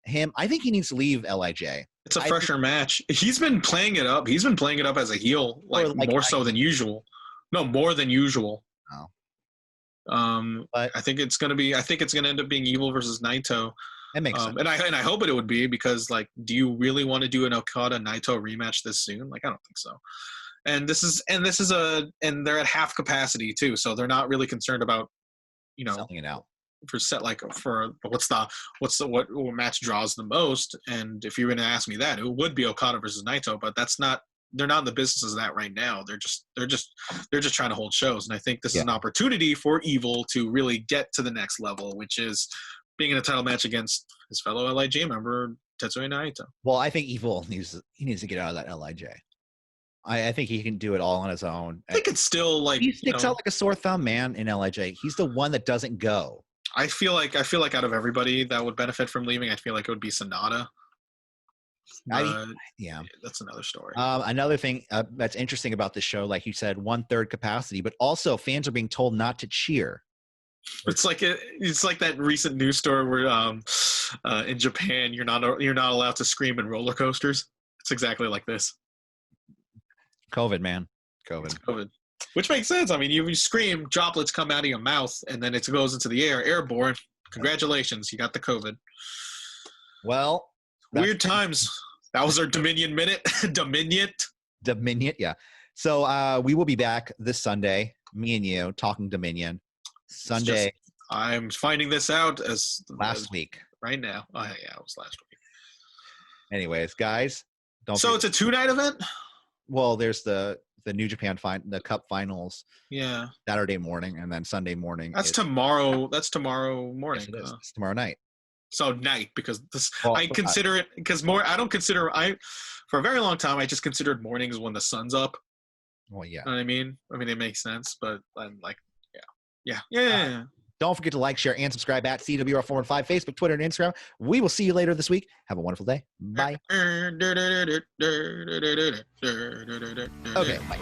S1: I think he needs to leave LIJ.
S2: It's a fresher match. He's been playing it up. He's been playing it up as a heel, more so than usual. No, more than usual.
S1: Oh.
S2: But I think it's gonna end up being Evil versus Naito.
S1: That makes sense.
S2: And I hope it would be because, like, do you really want to do an Okada Naito rematch this soon? Like, I don't think so. And they're at half capacity too, so they're not really concerned about,
S1: selling it out
S2: what match draws the most. And if you're going to ask me that, it would be Okada versus Naito, but they're not in the business of that right now. They're just trying to hold shows, and I think this is an opportunity for Evil to really get to the next level, which is being in a title match against his fellow LIJ member Tetsuya Naito.
S1: Well, I think Evil needs to get out of that LIJ. I think he can do it all on his own.
S2: I think it's still
S1: he sticks out like a sore thumb, man. In LIJ, he's the one that doesn't go.
S2: I feel like out of everybody that would benefit from leaving, I feel like it would be Sonata.
S1: Yeah,
S2: that's another story.
S1: Another thing that's interesting about this show, like you said, 1/3 capacity, but also fans are being told not to cheer.
S2: It's like that recent news story where in Japan you're not allowed to scream in roller coasters. It's exactly like this.
S1: COVID, man. COVID.
S2: Which makes sense. I mean, you scream, droplets come out of your mouth, and then it goes into the air, airborne. Congratulations, you got the COVID.
S1: Well,
S2: weird times. That was our Dominion minute. Dominion,
S1: yeah. So we will be back this Sunday, me and you, talking Dominion. Sunday.
S2: I'm finding this out as
S1: last week.
S2: Right now. Oh, yeah, it was last week.
S1: Anyways, guys.
S2: It's a 2-night event?
S1: Well, there's the New Japan the Cup finals.
S2: Yeah.
S1: Saturday morning and then Sunday morning.
S2: That's tomorrow. That's tomorrow morning.
S1: Yes, it is. It's tomorrow night.
S2: So night, because I consider it for a very long time I just considered mornings when the sun's up.
S1: Well, yeah.
S2: You know what I mean? I mean, it makes sense, but I'm like, yeah.
S1: Don't forget to like, share, and subscribe at CWR415, Facebook, Twitter, and Instagram. We will see you later this week. Have a wonderful day. Bye. Okay, bye.